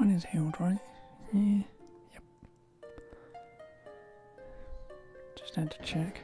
One is healed, right? Yeah. Yep. Just had to check.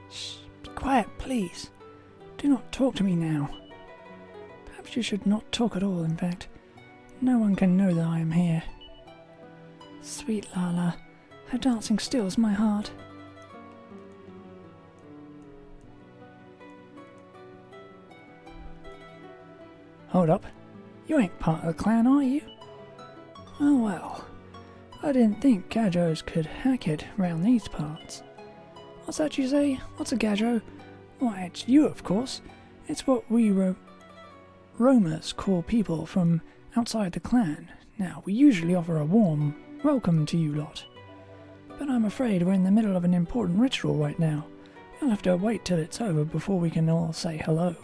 Shh, be quiet, please. Do not talk to me now. Perhaps you should not talk at all, in fact. No one can know that I am here. Sweet Lala, her dancing stills my heart. Hold up. You ain't part of the clan, are you? Oh well. I didn't think Gajos could hack it round these parts. What's that you say? What's a Gajo? Why, it's you, of course. It's what we roamers call people from outside the clan. Now, we usually offer a warm welcome to you lot. But I'm afraid we're in the middle of an important ritual right now. You'll have to wait till it's over before we can all say hello.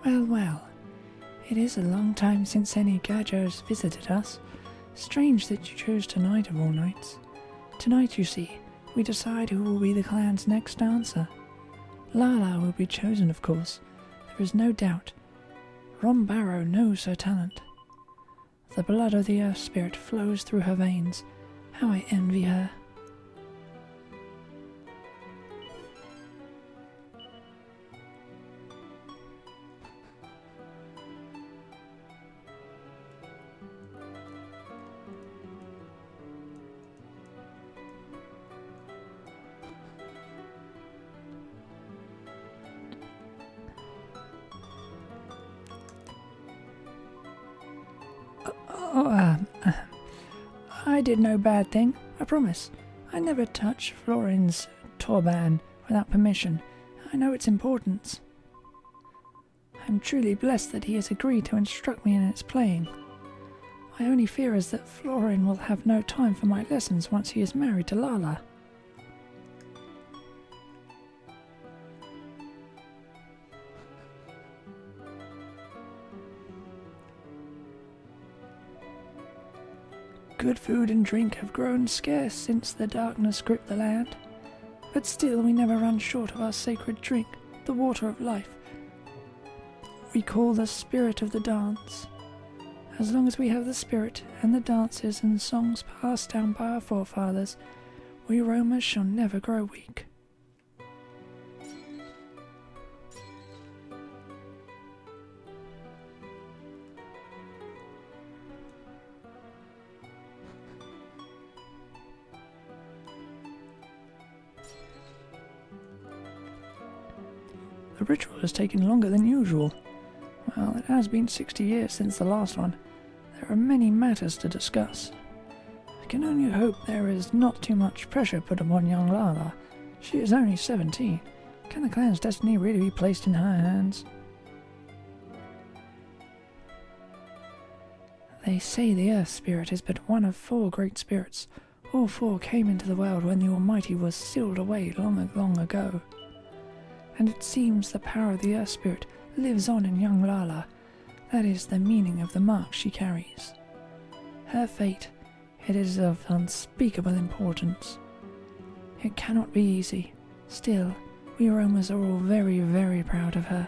Well, well, it is a long time since any Gajos visited us. Strange that you chose tonight of all nights. Tonight, you see, we decide who will be the clan's next dancer. Lala will be chosen, of course, there is no doubt. Ron Barrow knows her talent. The blood of the Earth Spirit flows through her veins. How I envy her. I did no bad thing, I promise. I never touch Florin's turban without permission. I know its importance. I'm truly blessed that he has agreed to instruct me in its playing. My only fear is that Florin will have no time for my lessons once he is married to Lala. Good food and drink have grown scarce since the darkness gripped the land. But still we never run short of our sacred drink, the water of life. We call the spirit of the dance. As long as we have the spirit and the dances and songs passed down by our forefathers, we roamers shall never grow weak. The ritual has taken longer than usual. Well, it has been 60 years since the last one. There are many matters to discuss. I can only hope there is not too much pressure put upon young Lala. She is only 17. Can the clan's destiny really be placed in her hands? They say the Earth Spirit is but one of 4 great spirits. All 4 came into the world when the Almighty was sealed away long ago. And it seems the power of the Earth Spirit lives on in young Lala. That is the meaning of the mark she carries. Her fate, it is of unspeakable importance. It cannot be easy. Still, we roamers are all very, very proud of her.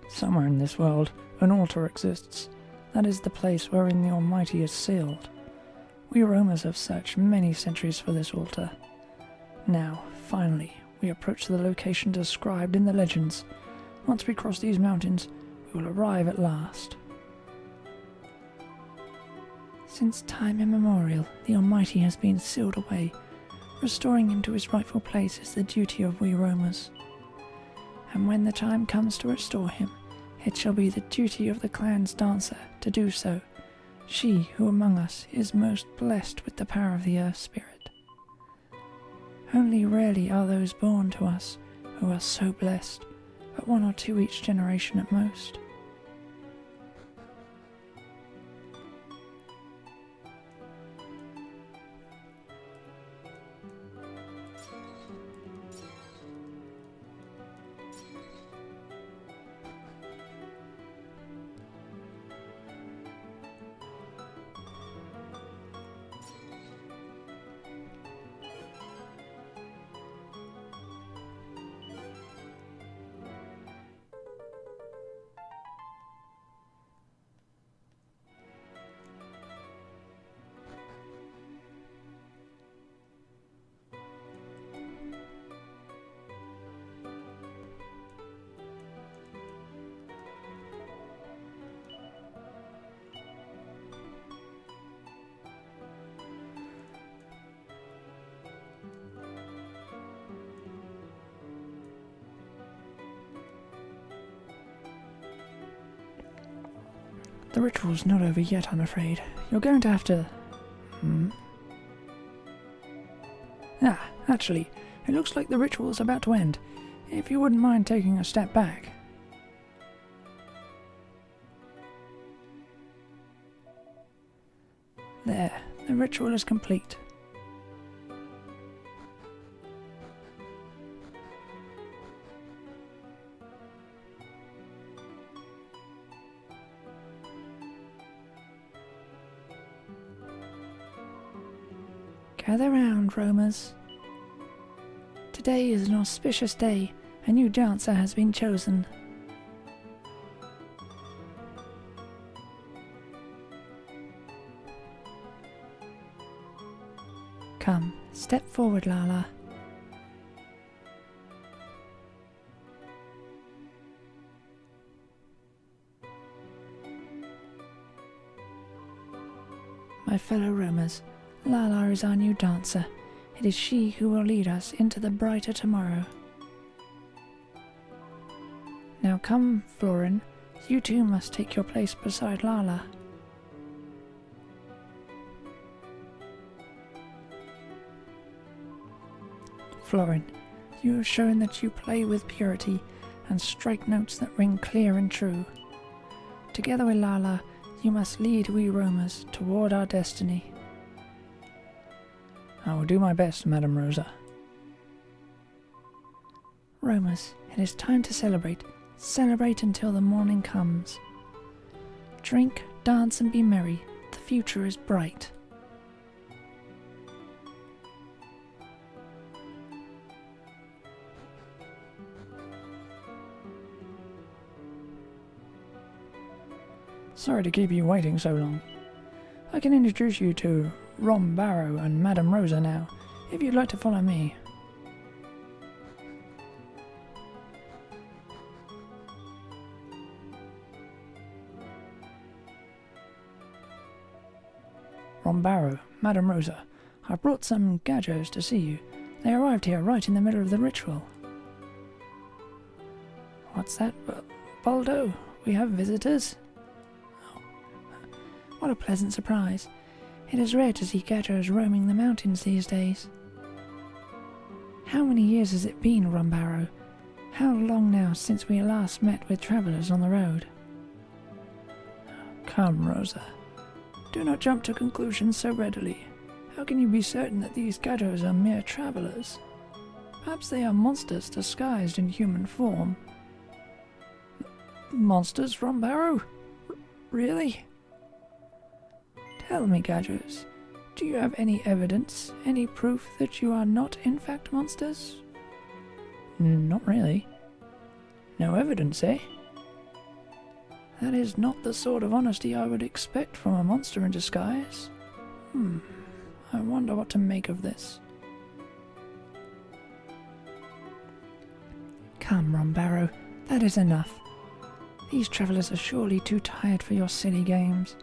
Somewhere in this world, an altar exists. That is the place wherein the Almighty is sealed. We roamers have searched many centuries for this altar. Now, finally, we approach the location described in the legends. Once we cross these mountains, we will arrive at last. Since time immemorial, the Almighty has been sealed away. Restoring him to his rightful place is the duty of we roamers. And when the time comes to restore him, it shall be the duty of the clan's dancer to do so, she who among us is most blessed with the power of the Earth Spirit. Only rarely are those born to us who are so blessed, but 1 or 2 each generation at most. The ritual's not over yet, I'm afraid. You're going to have to... Actually, it looks like the ritual's about to end. If you wouldn't mind taking a step back. There, the ritual is complete. Gather round, roamers. Today is an auspicious day. A new dancer has been chosen. Come, step forward, Lala. My fellow roamers, Lala is our new dancer. It is she who will lead us into the brighter tomorrow. Now come, Florin, you too must take your place beside Lala. Florin, you have shown that you play with purity and strike notes that ring clear and true. Together with Lala, you must lead we roamers toward our destiny. I will do my best, Madame Rosa. Roamers, it is time to celebrate. Celebrate until the morning comes. Drink, dance, and be merry. The future is bright. Sorry to keep you waiting so long. I can introduce you to Ron Barrow and Madame Rosa now, if you'd like to follow me. Ron Barrow, Madame Rosa, I brought some gadgets to see you. They arrived here right in the middle of the ritual. What's that, Baldo? We have visitors? Oh, what a pleasant surprise. It is rare to see gadgets roaming the mountains these days. How many years has it been, Ron Barrow? How long now since we last met with travellers on the road? Come, Rosa. Do not jump to conclusions so readily. How can you be certain that these gadgets are mere travellers? Perhaps they are monsters disguised in human form. Monsters, Ron Barrow? Really? Tell me, gadgets, do you have any evidence, any proof that you are not in fact monsters? Not really. No evidence, eh? That is not the sort of honesty I would expect from a monster in disguise. I wonder what to make of this. Come, Ron Barrow, that is enough. These travellers are surely too tired for your silly games.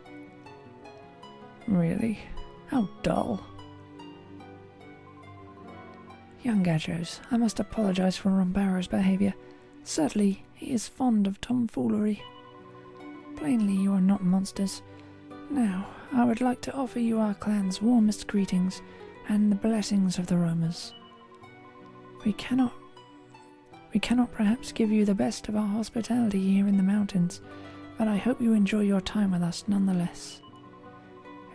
Really? How dull. Young Gadgers, I must apologise for Ron Barrow's behaviour. Certainly, he is fond of tomfoolery. Plainly, you are not monsters. Now, I would like to offer you our clan's warmest greetings and the blessings of the roamers. We cannot perhaps give you the best of our hospitality here in the mountains, but I hope you enjoy your time with us nonetheless.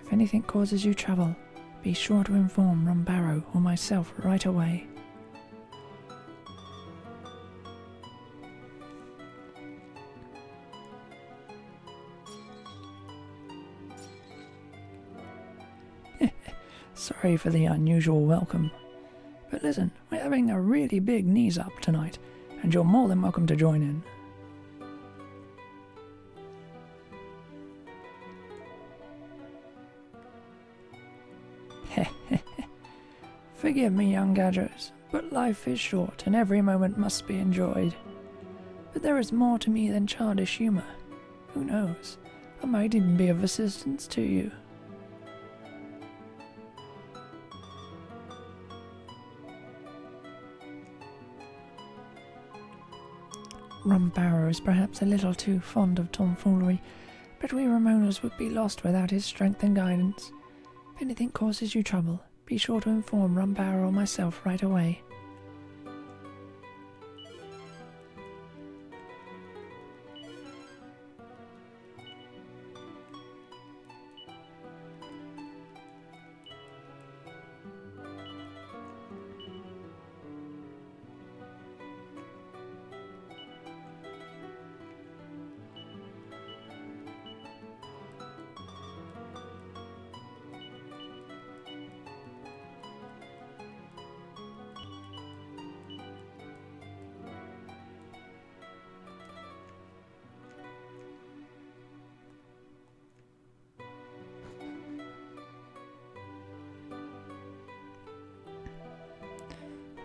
If anything causes you trouble, be sure to inform Ron Barrow or myself right away. Sorry for the unusual welcome. But listen, we're having a really big knees up tonight, and you're more than welcome to join in. Forgive me, young Gadgers, but life is short and every moment must be enjoyed. But there is more to me than childish humour. Who knows? I might even be of assistance to you. Ron Barrow is perhaps a little too fond of tomfoolery, but we Ramoners would be lost without his strength and guidance. If anything causes you trouble, be sure to inform Ron Barrow or myself right away.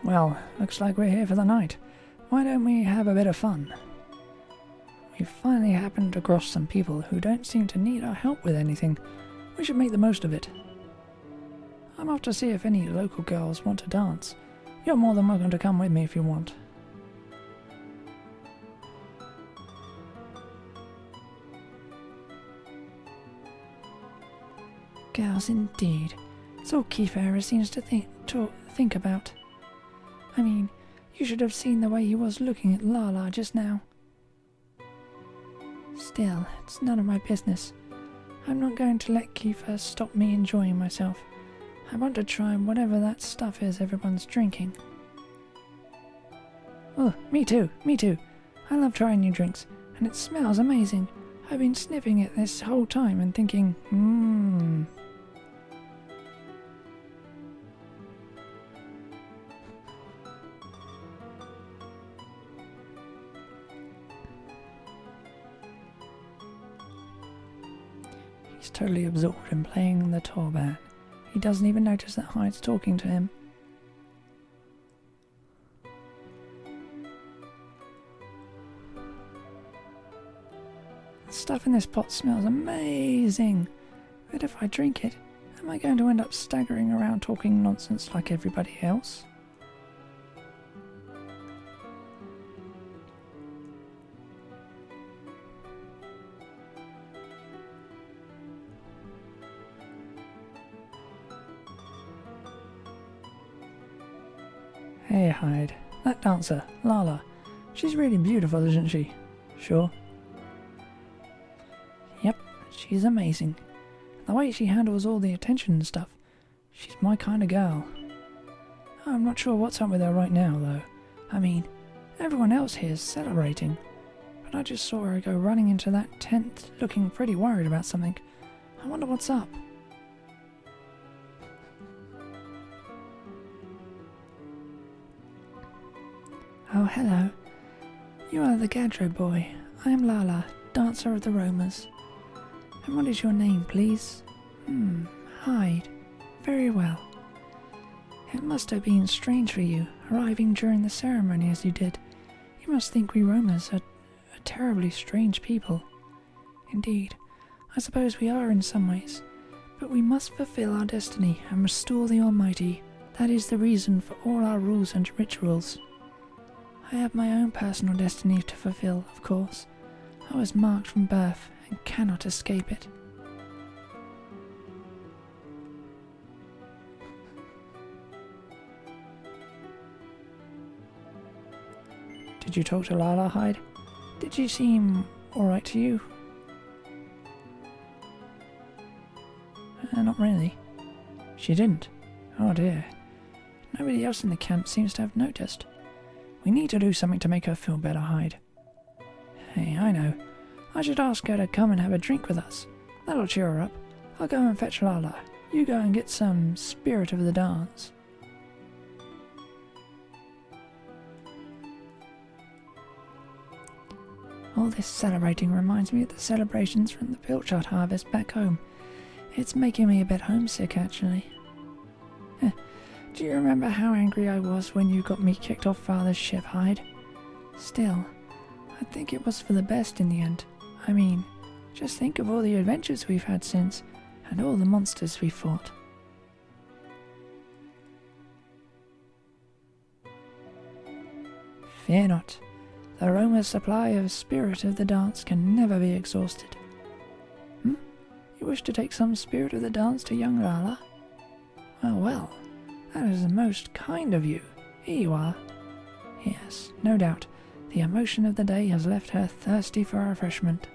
Well, looks like we're here for the night. Why don't we have a bit of fun? We've finally happened across some people who don't seem to need our help with anything. We should make the most of it. I'm off to see if any local girls want to dance. You're more than welcome to come with me if you want. Girls indeed. It's all Keifer seems to think about. I mean, you should have seen the way he was looking at Lala just now. Still, it's none of my business. I'm not going to let Keifer stop me enjoying myself. I want to try whatever that stuff is everyone's drinking. Oh, me too, me too. I love trying new drinks, and it smells amazing. I've been sniffing it this whole time and thinking, He's totally absorbed in playing the torband. He doesn't even notice that Hyde's talking to him. The stuff in this pot smells amazing, but if I drink it, am I going to end up staggering around talking nonsense like everybody else? Hey Hyde, that dancer, Lala, she's really beautiful, isn't she? Sure. Yep, she's amazing. The way she handles all the attention and stuff, she's my kind of girl. I'm not sure what's up with her right now though. I mean, everyone else here's celebrating, but I just saw her go running into that tent looking pretty worried about something. I wonder what's up. Oh, hello. You are the Gadro boy. I am Lala, dancer of the Romas. And what is your name, please? Hyde. Very well. It must have been strange for you, arriving during the ceremony as you did. You must think we Romas are a terribly strange people. Indeed, I suppose we are in some ways. But we must fulfill our destiny and restore the Almighty. That is the reason for all our rules and rituals. I have my own personal destiny to fulfill, of course. I was marked from birth and cannot escape it. Did you talk to Lala, Hyde? Did she seem alright to you? Not really. She didn't. Oh dear. Nobody else in the camp seems to have noticed. We need to do something to make her feel better, Hyde. Hey, I know. I should ask her to come and have a drink with us. That'll cheer her up. I'll go and fetch Lala. You go and get some spirit of the dance. All this celebrating reminds me of the celebrations from the pilchard harvest back home. It's making me a bit homesick, actually. Do you remember how angry I was when you got me kicked off Father's ship, Hyde? Still, I think it was for the best in the end. I mean, just think of all the adventures we've had since, and all the monsters we fought. Fear not. The Roma's supply of spirit of the dance can never be exhausted. You wish to take some spirit of the dance to young Lala? Well. That is the most kind of you. Here you are. Yes, no doubt. The emotion of the day has left her thirsty for refreshment.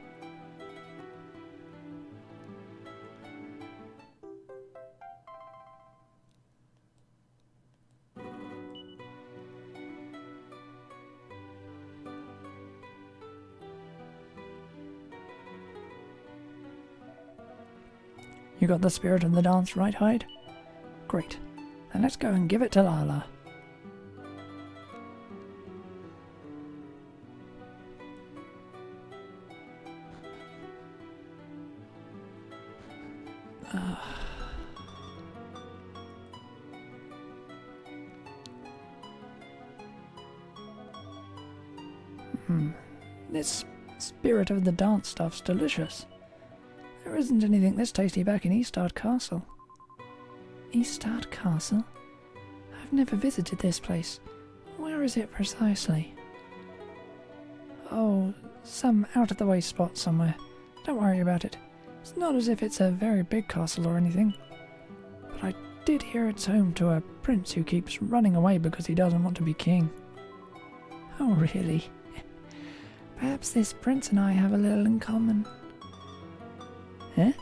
You got the spirit of the dance right, Hyde? Great. Then let's go and give it to Lala. This spirit of the dance stuff's delicious. There isn't anything this tasty back in Eastard Castle. Eastard Castle? I've never visited this place. Where is it precisely? Oh, some out-of-the-way spot somewhere. Don't worry about it. It's not as if it's a very big castle or anything. But I did hear it's home to a prince who keeps running away because he doesn't want to be king. Oh, really? Perhaps this prince and I have a little in common. Eh?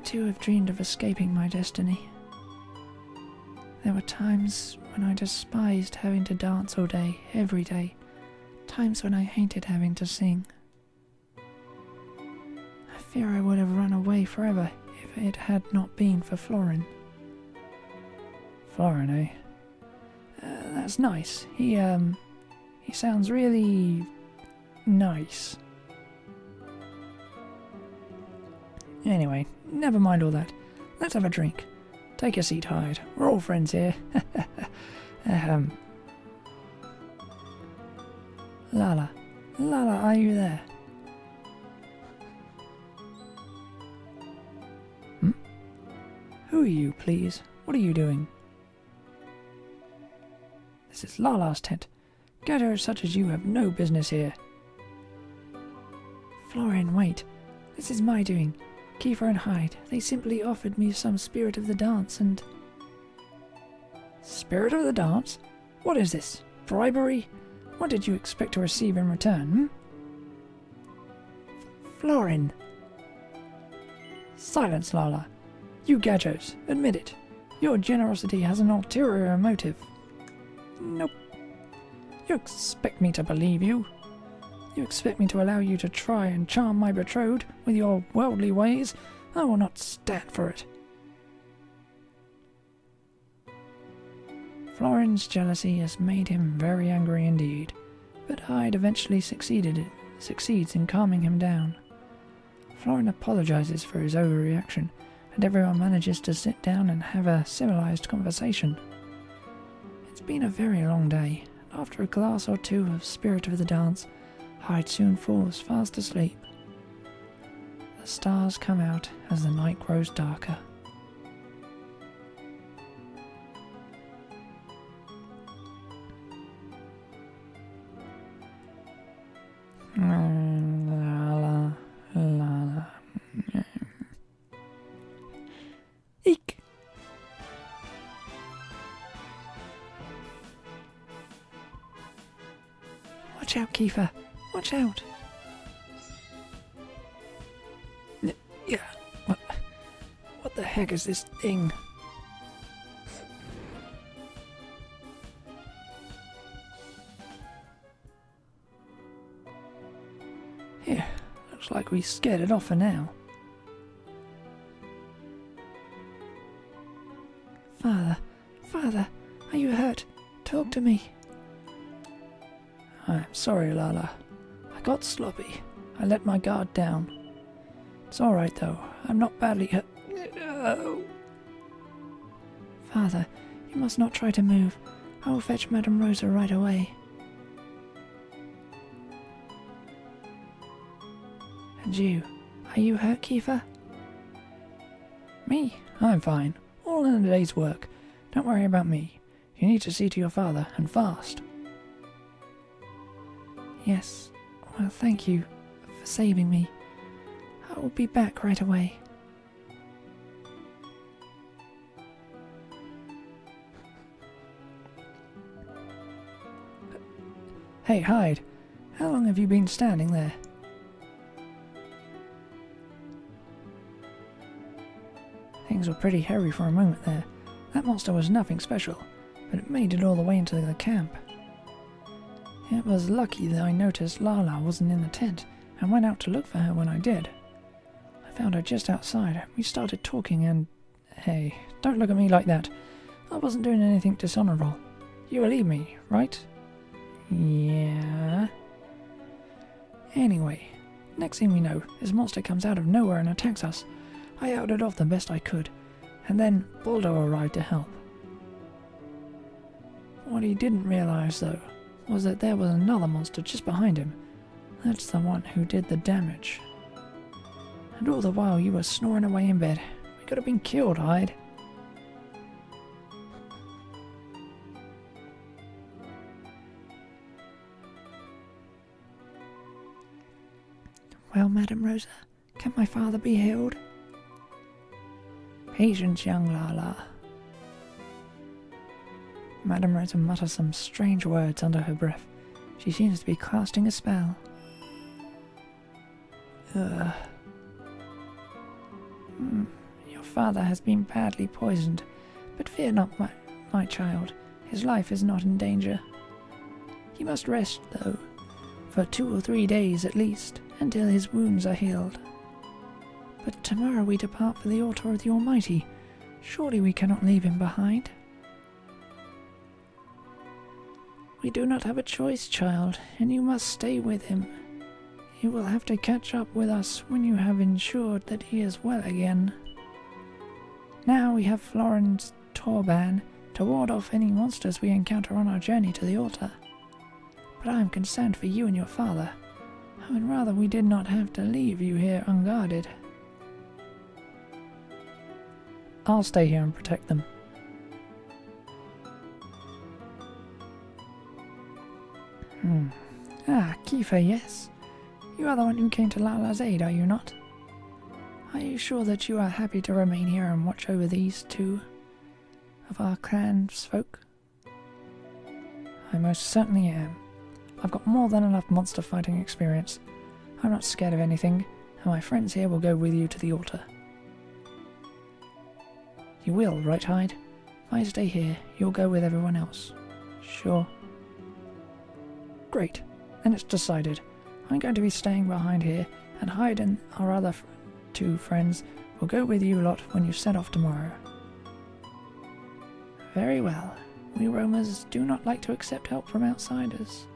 too have dreamed of escaping my destiny. There were times when I despised having to dance all day, every day. Times when I hated having to sing. I fear I would have run away forever if it had not been for Florin. Florin, eh? That's nice. He sounds really nice. Anyway, never mind all that. Let's have a drink. Take a seat, Hyde. We're all friends here. Lala. Lala, are you there? Who are you, please? What are you doing? This is Lala's tent. Gathers such as you have no business here. Florin, wait. This is my doing. Keifer and Hyde, they simply offered me some spirit of the dance and... Spirit of the dance? What is this? Bribery? What did you expect to receive in return, Florin! Silence, Lala. You gadgers, admit it. Your generosity has an ulterior motive. Nope. You expect me to believe you? You expect me to allow you to try and charm my betrothed with your worldly ways? I will not stand for it. Florin's jealousy has made him very angry indeed, but Hyde eventually succeeds in calming him down. Florin apologizes for his overreaction, and everyone manages to sit down and have a civilized conversation. It's been a very long day, and after a glass or two of Spirit of the Dance, Hyde soon falls fast asleep. The stars come out as the night grows darker. La la la. Eek! Watch out, Keifer! Watch out! Yeah, what the heck is this thing? Here, looks like we scared it off for now. Father, are you hurt? Talk to me. I'm sorry, Lala. I got sloppy. I let my guard down. It's alright though. I'm not badly hurt. Father, you must not try to move. I will fetch Madame Rosa right away. And you, are you hurt, Keifer? Me? I'm fine. All in a day's work. Don't worry about me. You need to see to your father, and fast. Yes. Well, thank you for saving me. I will be back right away. Hey, Hyde. How long have you been standing there? Things were pretty hairy for a moment there. That monster was nothing special, but it made it all the way into the camp. It was lucky that I noticed Lala wasn't in the tent and went out to look for her when I did. I found her just outside. We started talking and... Hey, don't look at me like that. I wasn't doing anything dishonorable. You believe me, right? Yeah. Anyway, next thing we know, this monster comes out of nowhere and attacks us. I held it off the best I could, and then Baldo arrived to help. What he didn't realize, though, was that there was another monster just behind him. That's the one who did the damage. And all the while you were snoring away in bed. We could have been killed, Hyde. Well, Madame Rosa, can my father be healed? Patience, young Lala. Madame Rosa mutters some strange words under her breath. She seems to be casting a spell. father has been badly poisoned, but fear not, my child. His life is not in danger. He must rest, though, for 2 or 3 days at least, until his wounds are healed. But tomorrow we depart for the altar of the Almighty. Surely we cannot leave him behind. We do not have a choice, child, and you must stay with him. You will have to catch up with us when you have ensured that he is well again. Now we have Florin's Torban to ward off any monsters we encounter on our journey to the altar. But I am concerned for you and your father. I would rather we did not have to leave you here unguarded. I'll stay here and protect them. Ah, Keifer, yes. You are the one who came to Lala's aid, are you not? Are you sure that you are happy to remain here and watch over these 2 of our clan's folk? I most certainly am. I've got more than enough monster fighting experience. I'm not scared of anything, and my friends here will go with you to the altar. You will, right, Hyde? If I stay here, you'll go with everyone else. Sure. Great. Then it's decided. I'm going to be staying behind here, and Hyde and our other 2 friends will go with you lot when you set off tomorrow. Very well. We roamers do not like to accept help from outsiders.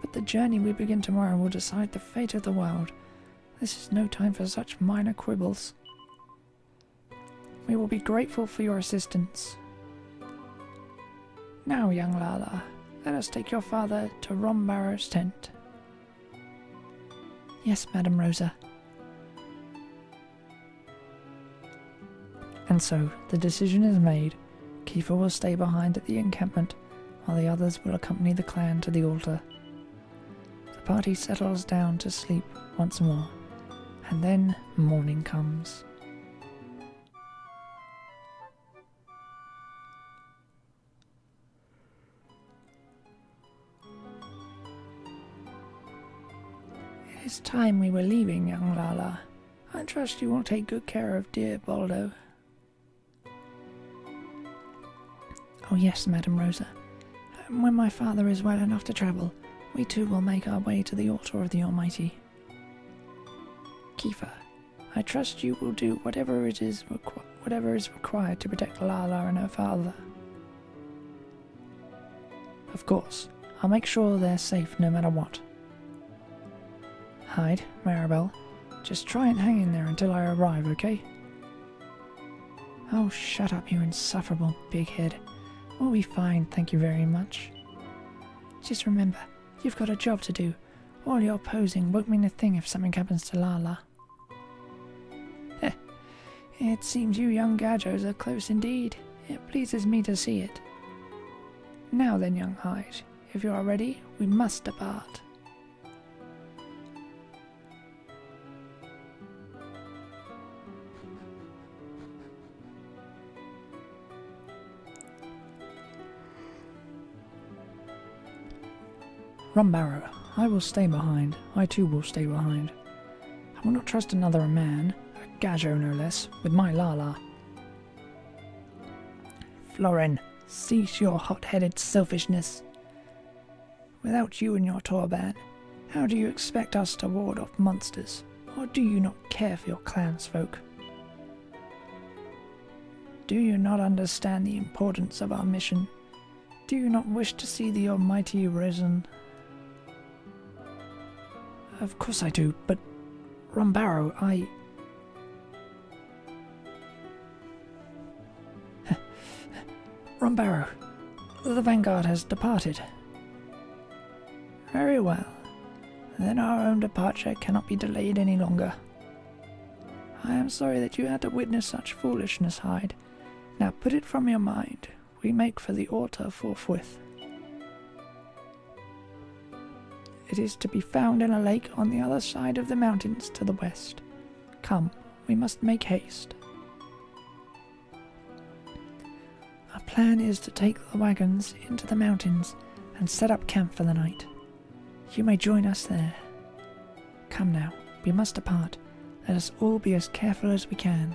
But the journey we begin tomorrow will decide the fate of the world. This is no time for such minor quibbles. We will be grateful for your assistance. Now, young Lala, let us take your father to Rombarrow's tent. Yes, Madam Rosa. And so, the decision is made. Keifer will stay behind at the encampment, while the others will accompany the clan to the altar. The party settles down to sleep once more, and then morning comes. It is time we were leaving, young Lala. I trust you will take good care of dear Baldo. Oh yes, Madam Rosa. When my father is well enough to travel, we too will make our way to the altar of the Almighty. Keifer, I trust you will do whatever is required to protect Lala and her father. Of course. I'll make sure they're safe no matter what. Hyde, Maribel, just try and hang in there until I arrive, okay? Oh, shut up, you insufferable big head. We'll be fine, thank you very much. Just remember, you've got a job to do. All your posing won't mean a thing if something happens to Lala. It seems you young Gadgos are close indeed. It pleases me to see it. Now then, young Hyde, if you are ready, we must depart. Rumbarrow, I will stay behind. I too will stay behind. I will not trust another man, a Gadjo no less, with my Lala. Florin, cease your hot-headed selfishness. Without you and your Torban, how do you expect us to ward off monsters? Or do you not care for your clansfolk? Do you not understand the importance of our mission? Do you not wish to see the Almighty risen? Of course I do, but Rumbarrow, Rumbarrow, the vanguard has departed. Very well. Then our own departure cannot be delayed any longer. I am sorry that you had to witness such foolishness, Hyde. Now put it from your mind. We make for the altar forthwith. It is to be found in a lake on the other side of the mountains to the west. Come, we must make haste. Our plan is to take the wagons into the mountains and set up camp for the night. You may join us there. Come now, we must depart. Let us all be as careful as we can.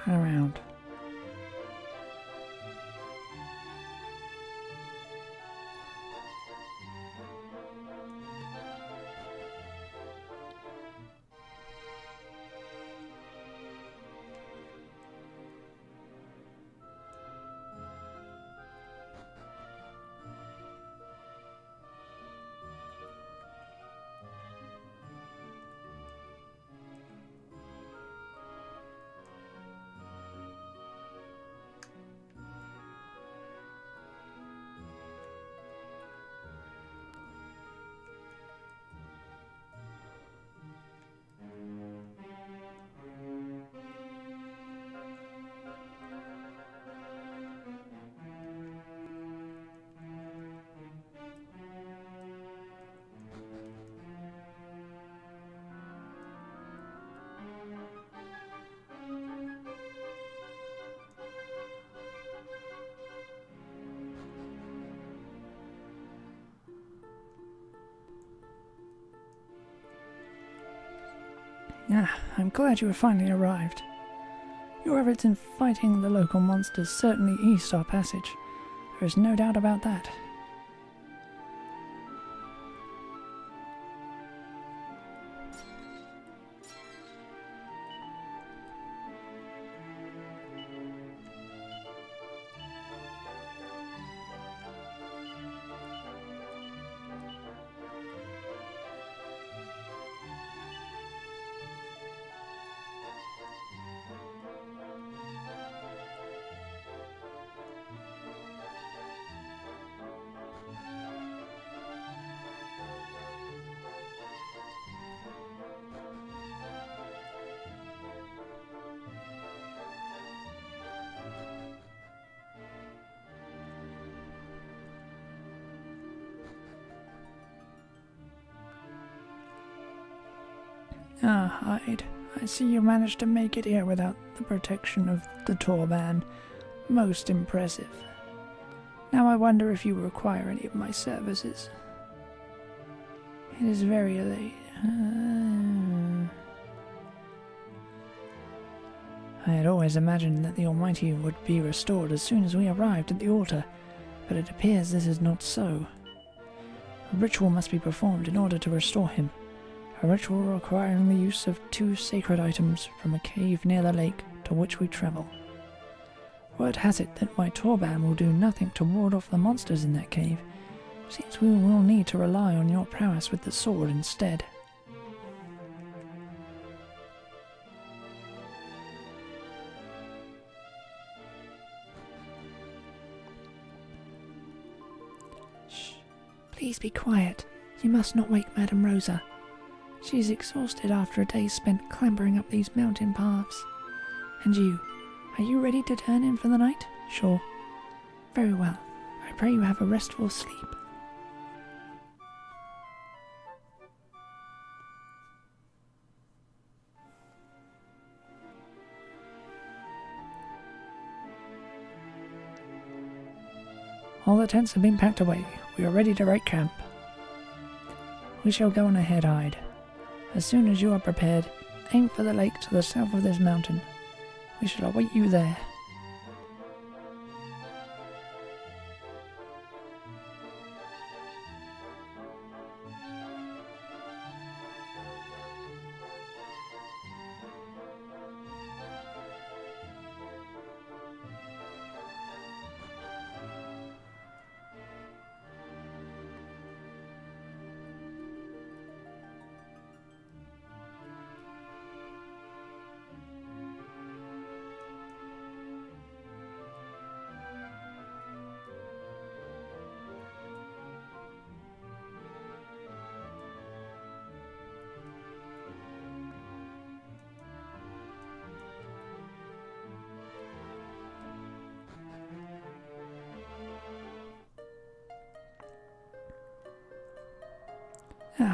Turn around. I'm glad you have finally arrived. Your efforts in fighting the local monsters certainly eased our passage. There is no doubt about that. Hyde. I see you managed to make it here without the protection of the Torban. Most impressive. Now I wonder if you require any of my services. It is very late. I had always imagined that the Almighty would be restored as soon as we arrived at the altar, but it appears this is not so. A ritual must be performed in order to restore him. A ritual requiring the use of 2 sacred items from a cave near the lake to which we travel. Word has it that my Torban will do nothing to ward off the monsters in that cave. Seems we will need to rely on your prowess with the sword instead. Shh. Please be quiet. You must not wake Madame Rosa. She is exhausted after a day spent clambering up these mountain paths. And you, are you ready to turn in for the night? Sure. Very well. I pray you have a restful sleep. All the tents have been packed away. We are ready to break camp. We shall go on ahead, Hyde. As soon as you are prepared, aim for the lake to the south of this mountain. We shall await you there.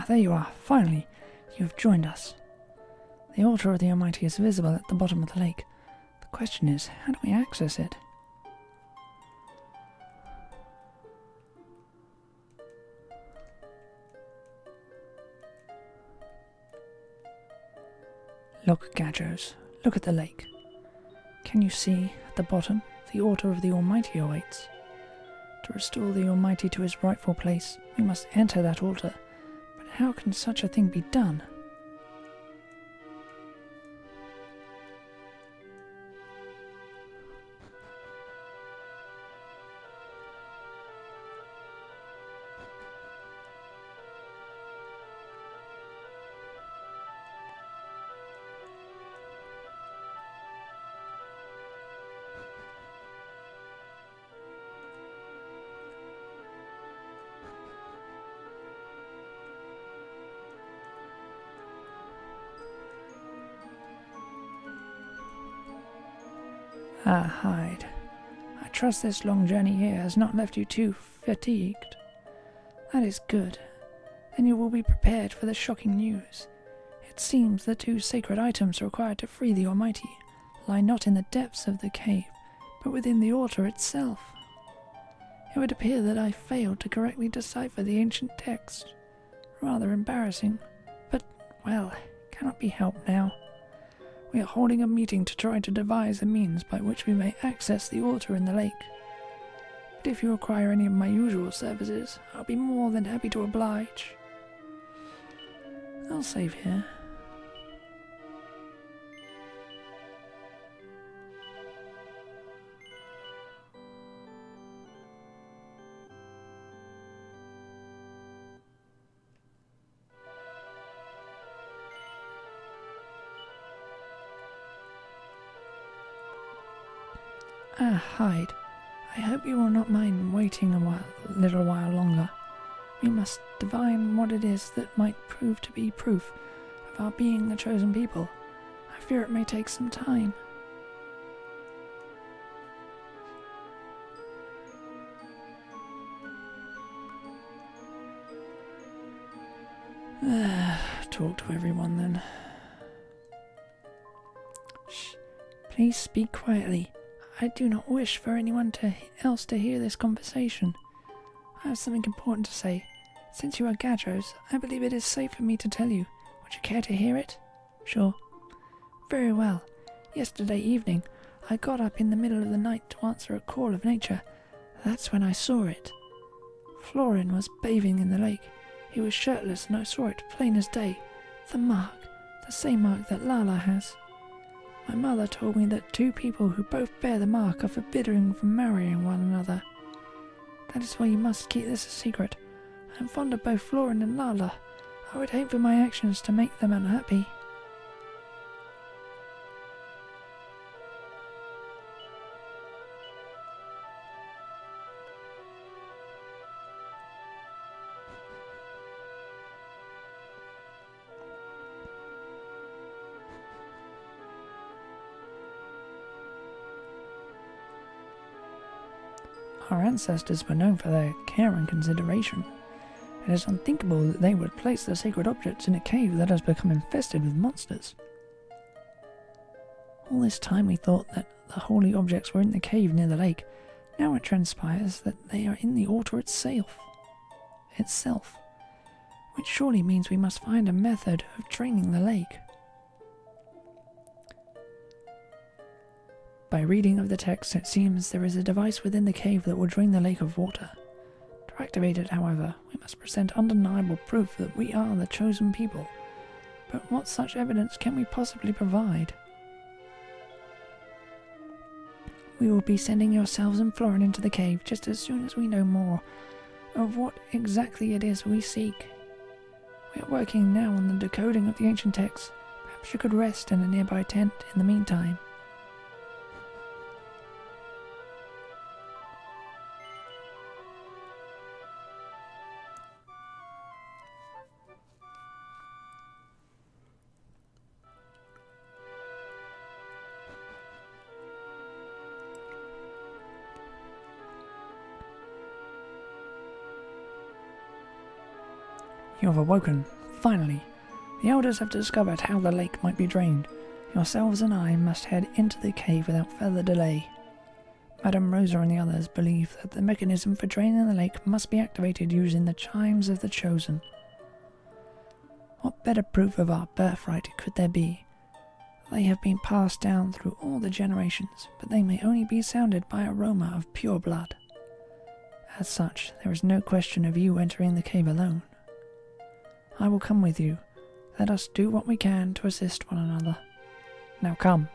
There you are. Finally, you have joined us. The altar of the Almighty is visible at the bottom of the lake. The question is, how do we access it? Look, Gajos. Look at the lake. Can you see, at the bottom, the altar of the Almighty awaits? To restore the Almighty to his rightful place, we must enter that altar. But how can such a thing be done? Ah, Hyde. I trust this long journey here has not left you too fatigued. That is good. Then you will be prepared for the shocking news. It seems the 2 sacred items required to free the Almighty lie not in the depths of the cave, but within the altar itself. It would appear that I failed to correctly decipher the ancient text. Rather embarrassing, but, well, cannot be helped now. We are holding a meeting to try to devise a means by which we may access the altar in the lake. But if you require any of my usual services, I'll be more than happy to oblige. I'll save here. Ah, Hyde, I hope you will not mind waiting a little while longer. We must divine what it is that might prove to be proof of our being the chosen people. I fear it may take some time. Talk to everyone then. Shh. Please speak quietly. I do not wish for anyone else to hear this conversation. I have something important to say. Since you are Gadros, I believe it is safe for me to tell you. Would you care to hear it? Sure. Very well. Yesterday evening, I got up in the middle of the night to answer a call of nature. That's when I saw it. Florin was bathing in the lake. He was shirtless and I saw it plain as day. The mark. The same mark that Lala has. My mother told me that 2 people who both bear the mark are forbidden from marrying one another. That is why you must keep this a secret. I am fond of both Florin and Lala. I would hate for my actions to make them unhappy. Our ancestors were known for their care and consideration. It is unthinkable that they would place the sacred objects in a cave that has become infested with monsters. All this time we thought that the holy objects were in the cave near the lake. Now it transpires that they are in the altar itself, which surely means we must find a method of draining the lake. By reading of the text, it seems there is a device within the cave that will drain the lake of water. To activate it, however, we must present undeniable proof that we are the chosen people. But what such evidence can we possibly provide? We will be sending yourselves and Florin into the cave just as soon as we know more of what exactly it is we seek. We are working now on the decoding of the ancient texts. Perhaps you could rest in a nearby tent in the meantime. You have awoken, finally. The elders have discovered how the lake might be drained. Yourselves and I must head into the cave without further delay. Madame Rosa and the others believe that the mechanism for draining the lake must be activated using the chimes of the Chosen. What better proof of our birthright could there be? They have been passed down through all the generations, but they may only be sounded by aroma of pure blood. As such, there is no question of you entering the cave alone. I will come with you. Let us do what we can to assist one another. Now come.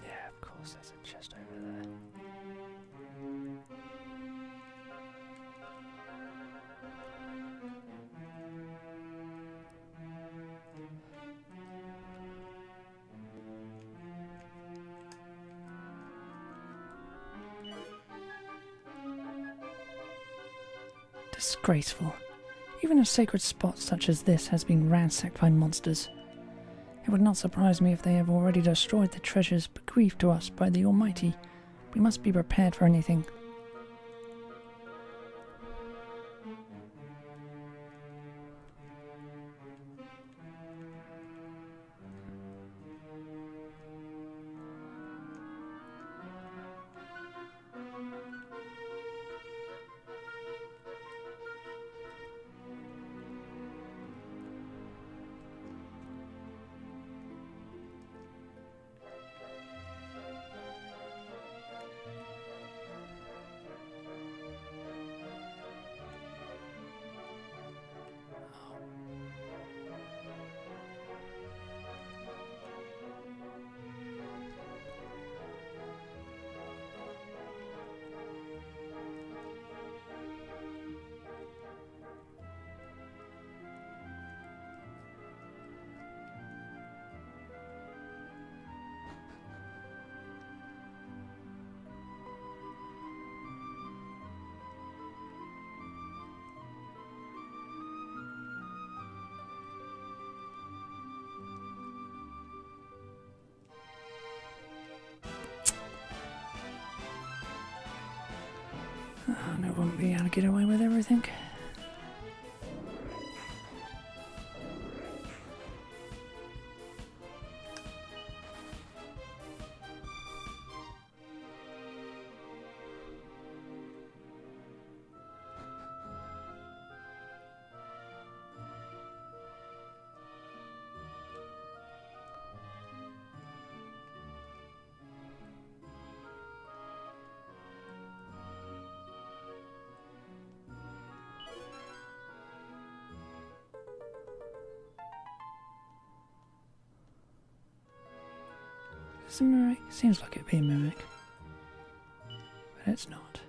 Yeah, of course, there's a chest over there. Disgraceful. Even a sacred spot such as this has been ransacked by monsters. It would not surprise me if they have already destroyed the treasures bequeathed to us by the Almighty. We must be prepared for anything. I won't be able to get away with everything. Is it a mimic? Seems like it'd be a mimic. But it's not.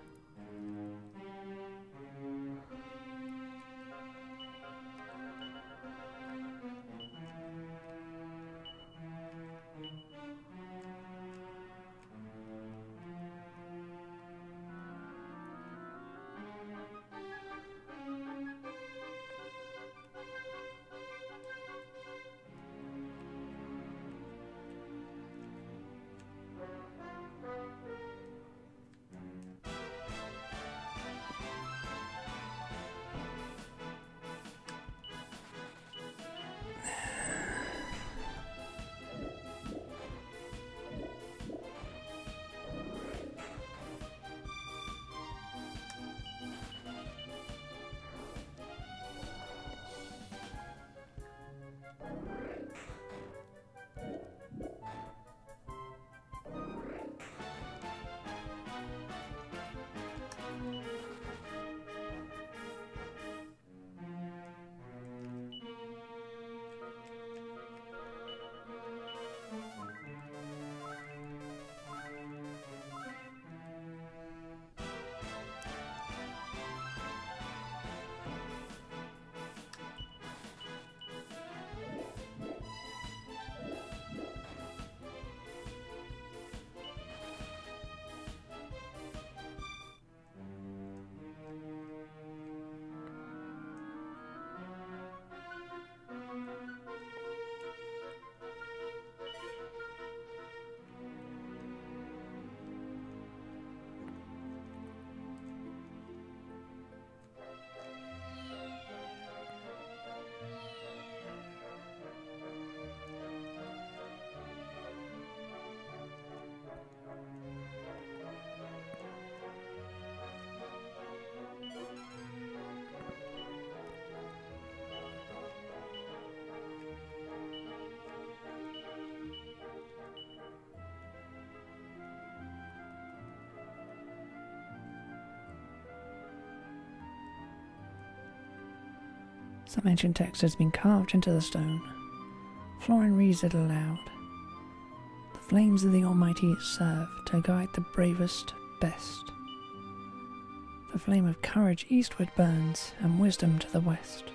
Some ancient text has been carved into the stone. Florin reads it aloud. The flames of the Almighty serve to guide the bravest best. The flame of courage eastward burns, and wisdom to the west.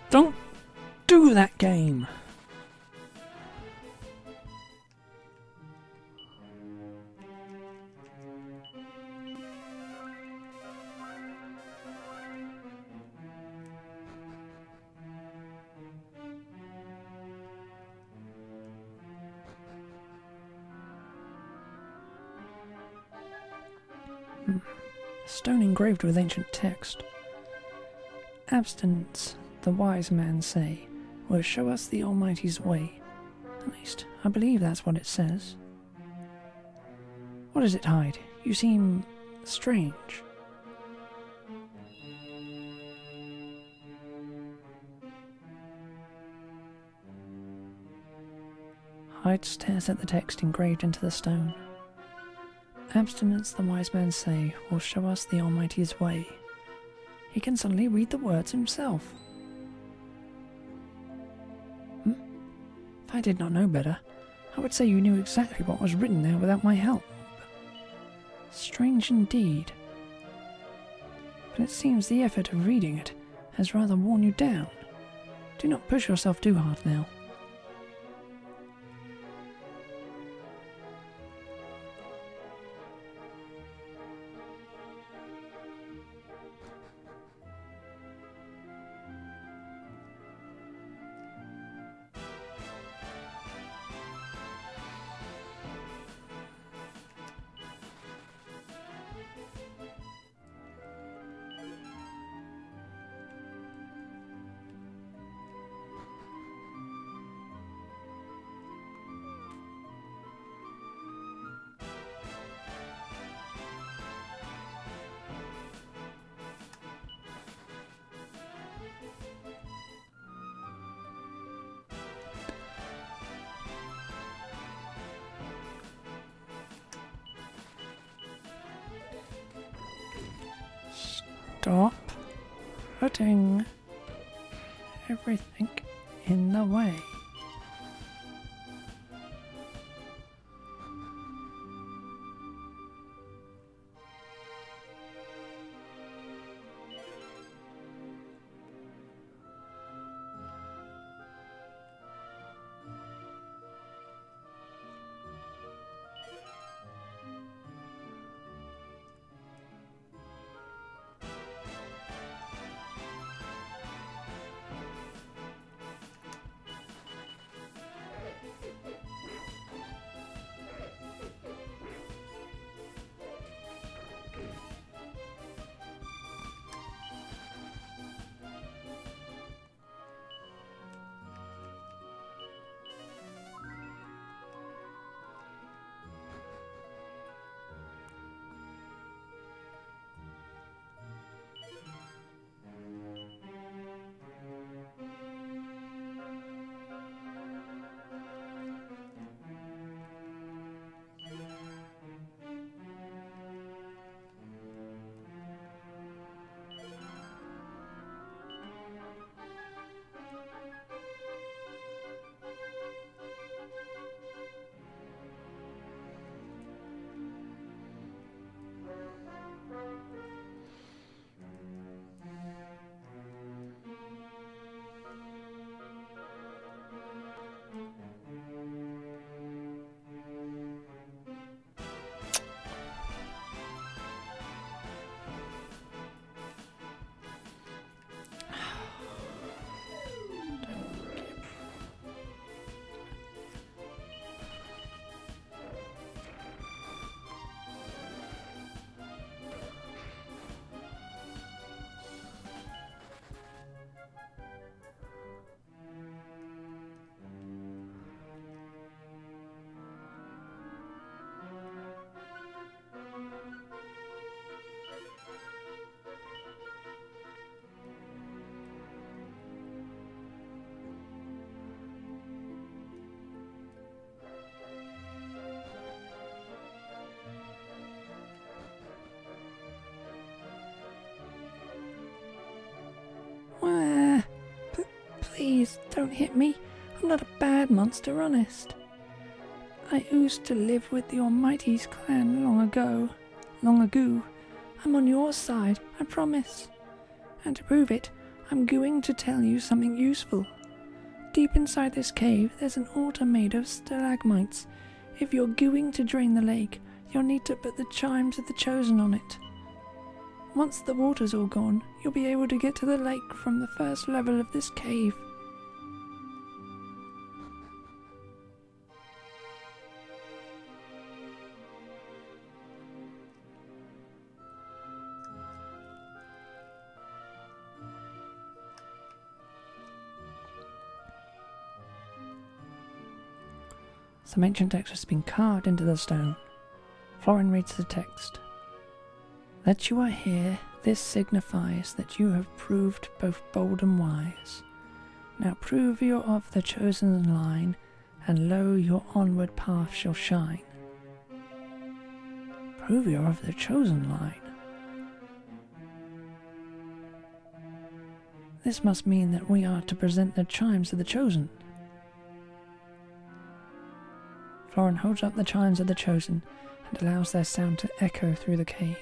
Don't do that game! A stone engraved with ancient text. Abstinence, the wise men say, will show us the Almighty's way. At least, I believe that's what it says. What does it hide? You seem strange. Hyde stares at the text engraved into the stone. Abstinence, the wise men say, will show us the Almighty's way. He can suddenly read the words himself. If I did not know better, I would say you knew exactly what was written there without my help. Strange indeed. But it seems the effort of reading it has rather worn you down. Do not push yourself too hard now. Stop putting everything in the way. Please, don't hit me. I'm not a bad monster, honest. I used to live with the Almighty's clan long ago. I'm on your side, I promise. And to prove it, I'm going to tell you something useful. Deep inside this cave, there's an altar made of stalagmites. If you're going to drain the lake, you'll need to put the chimes of the chosen on it. Once the water's all gone, you'll be able to get to the lake from the first level of this cave. Some ancient text has been carved into the stone. Florin reads the text. That you are here, this signifies that you have proved both bold and wise. Now prove you're of the chosen line, and lo, your onward path shall shine. Prove you're of the chosen line. This must mean that we are to present the chimes of the chosen. Florin holds up the chimes of the chosen and allows their sound to echo through the cave.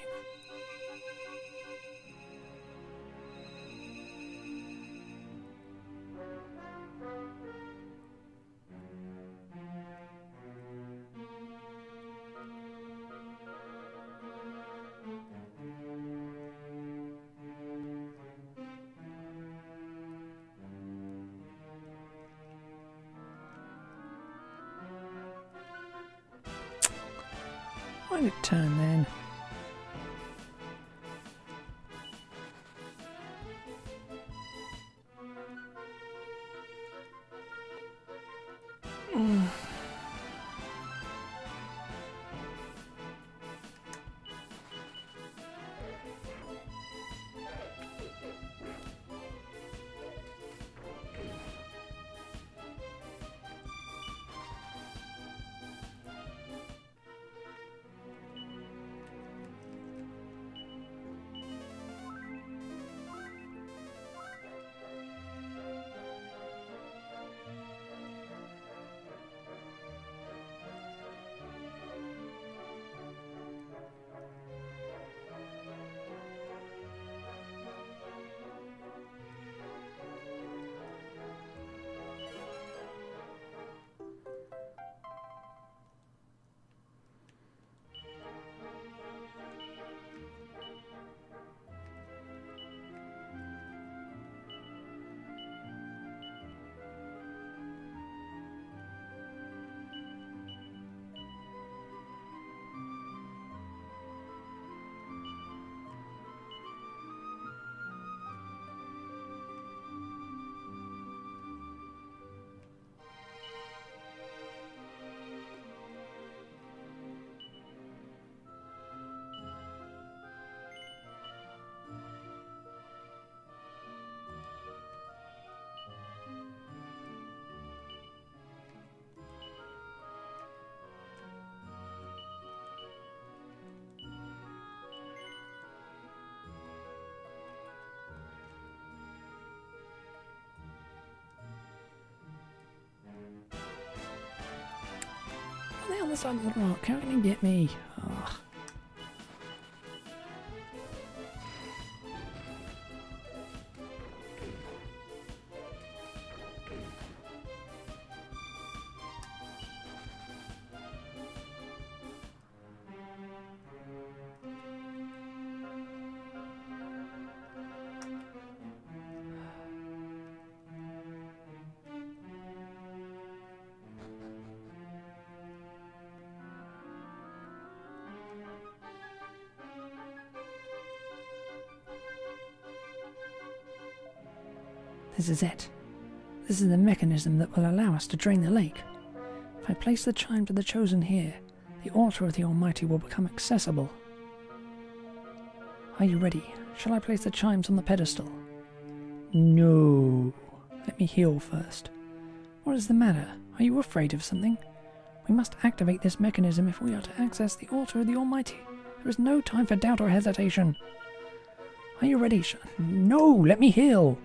Why did it turn then? On the other side of the rock, how can you get me? Oh. This is it. This is the mechanism that will allow us to drain the lake. If I place the chime to the chosen here, the altar of the Almighty will become accessible. Are you ready? Shall I place the chimes on the pedestal? No. Let me heal first. What is the matter? Are you afraid of something? We must activate this mechanism if we are to access the altar of the Almighty. There is no time for doubt or hesitation. Are you ready? No, let me heal.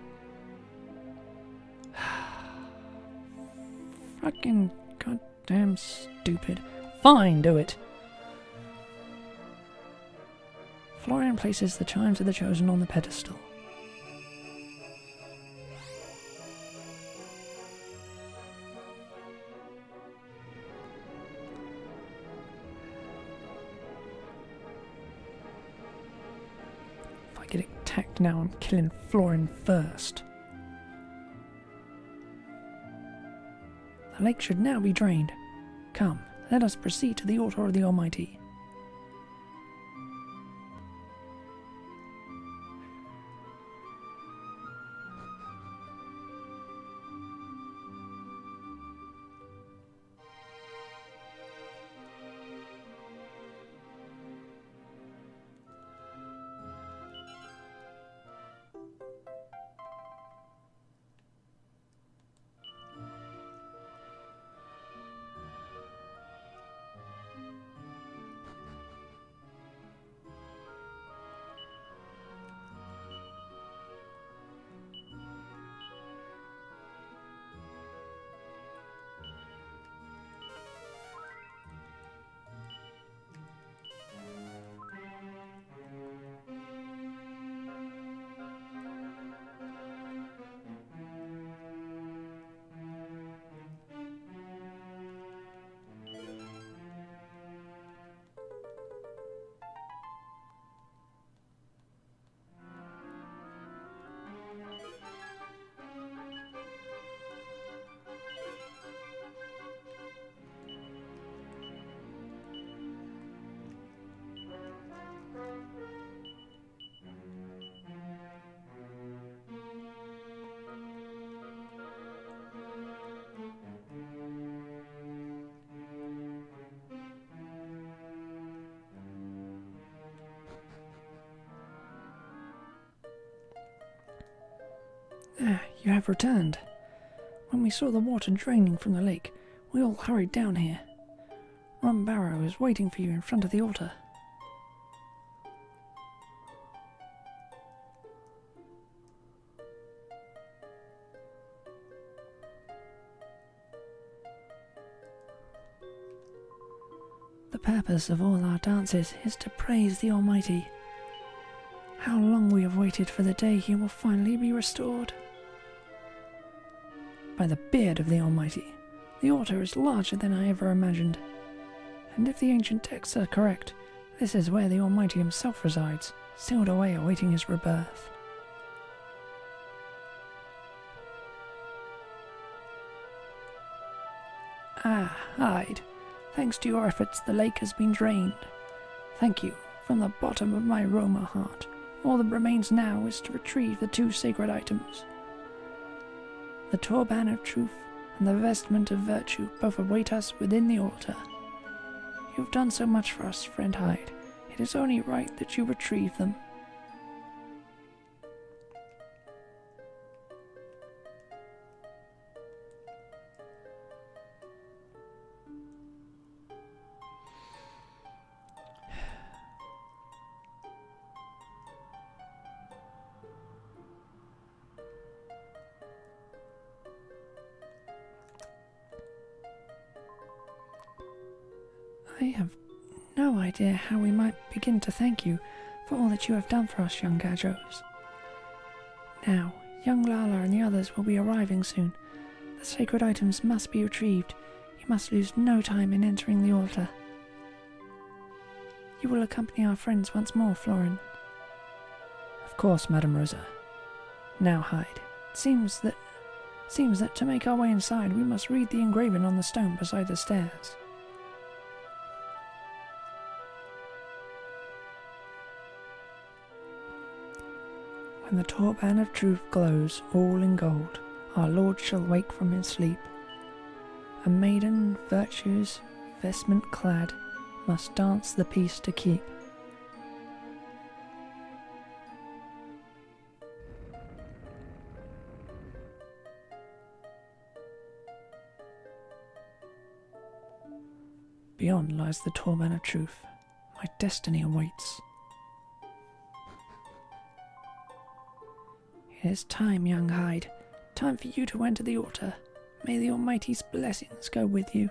Fucking goddamn stupid. Fine, do it. Florian places the chimes of the chosen on the pedestal. get attacked now. I'm killing Florin first. The lake should now be drained. Come, let us proceed to the altar of the Almighty. Ah, you have returned. When we saw the water draining from the lake, we all hurried down here. Rum Barrow is waiting for you in front of the altar. The purpose of all our dances is to praise the Almighty. How long we have waited for the day he will finally be restored. By the beard of the Almighty, the altar is larger than I ever imagined. And if the ancient texts are correct, this is where the Almighty himself resides, sealed away awaiting his rebirth. Ah, Hyde. Thanks to your efforts, the lake has been drained. Thank you, from the bottom of my Roma heart. All that remains now is to retrieve the two sacred items. The turban of truth and the vestment of virtue both await us within the altar. You have done so much for us, friend Hyde. It is only right that you retrieve them. I have no idea how we might begin to thank you for all that you have done for us, young Gajos. Now, young Lala and the others will be arriving soon. The sacred items must be retrieved. You must lose no time in entering the altar. You will accompany our friends once more, Florin. Of course, Madame Rosa. Now, Hyde, it seems that to make our way inside we must read the engraving on the stone beside the stairs. When the turban of truth glows all in gold, our Lord shall wake from his sleep. A maiden, virtue's vestment clad, must dance the peace to keep. Beyond lies the turban of truth. My destiny awaits. It is time, young Hyde. Time for you to enter the altar. May the Almighty's blessings go with you.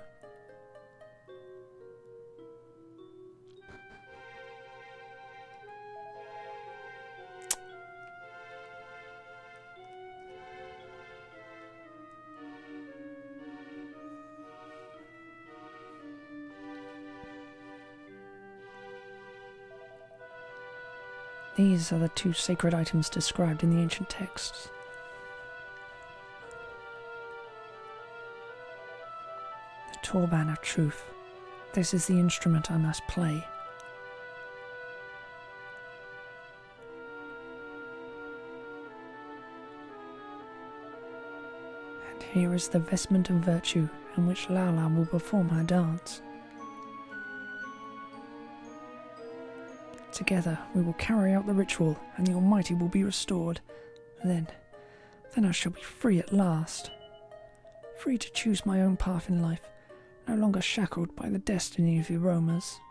These are the two sacred items described in the ancient texts. The Torban of Truth. This is the instrument I must play. And here is the vestment of virtue in which Lala will perform her dance. Together we will carry out the ritual, and the Almighty will be restored. Then I shall be free at last. Free to choose my own path in life, no longer shackled by the destiny of the aromas.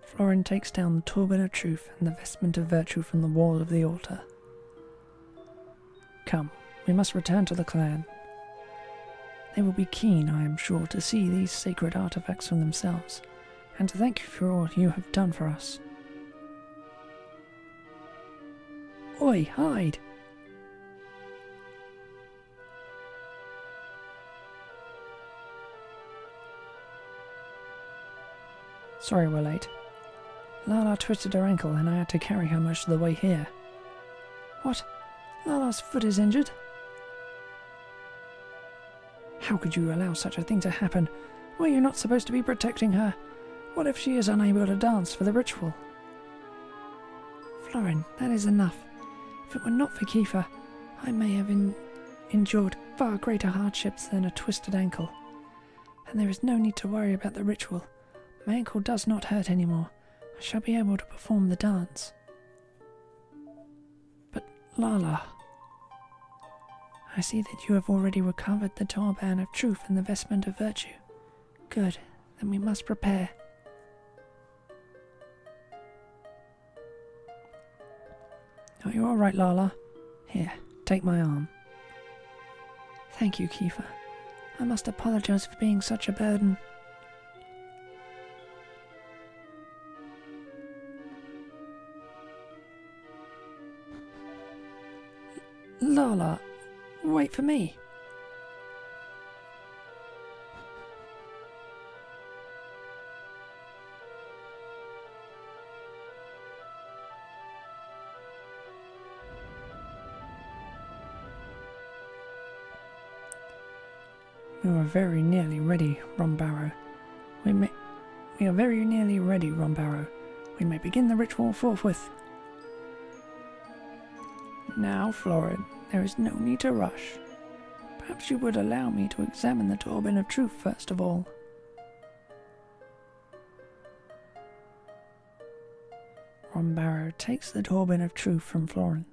Florin takes down the Torban of Truth and the vestment of virtue from the wall of the altar. Come, we must return to the clan. They will be keen, I am sure, to see these sacred artifacts for themselves, and to thank you for all you have done for us. Oi, hide! Sorry we're late. Lala twisted her ankle and I had to carry her most of the way here. What? Lala's foot is injured? How could you allow such a thing to happen? Were you not supposed to be protecting her? What if she is unable to dance for the ritual? Florin, that is enough. If it were not for Keifer, I may have endured far greater hardships than a twisted ankle. And there is no need to worry about the ritual. My ankle does not hurt anymore. I shall be able to perform the dance. But Lala, I see that you have already recovered the Torban of Truth and the vestment of virtue. Good, then we must prepare. Are you all right, Lala? Here, take my arm. Thank you, Keifer. I must apologize for being such a burden. Lala, wait for me. We are very nearly ready, Rombarrow. We are very nearly ready, Rombarrow. We may begin the ritual forthwith. Now, Florin, there is no need to rush. Perhaps you would allow me to examine the Torban of Truth first of all. Rombarrow takes the Torban of Truth from Florin.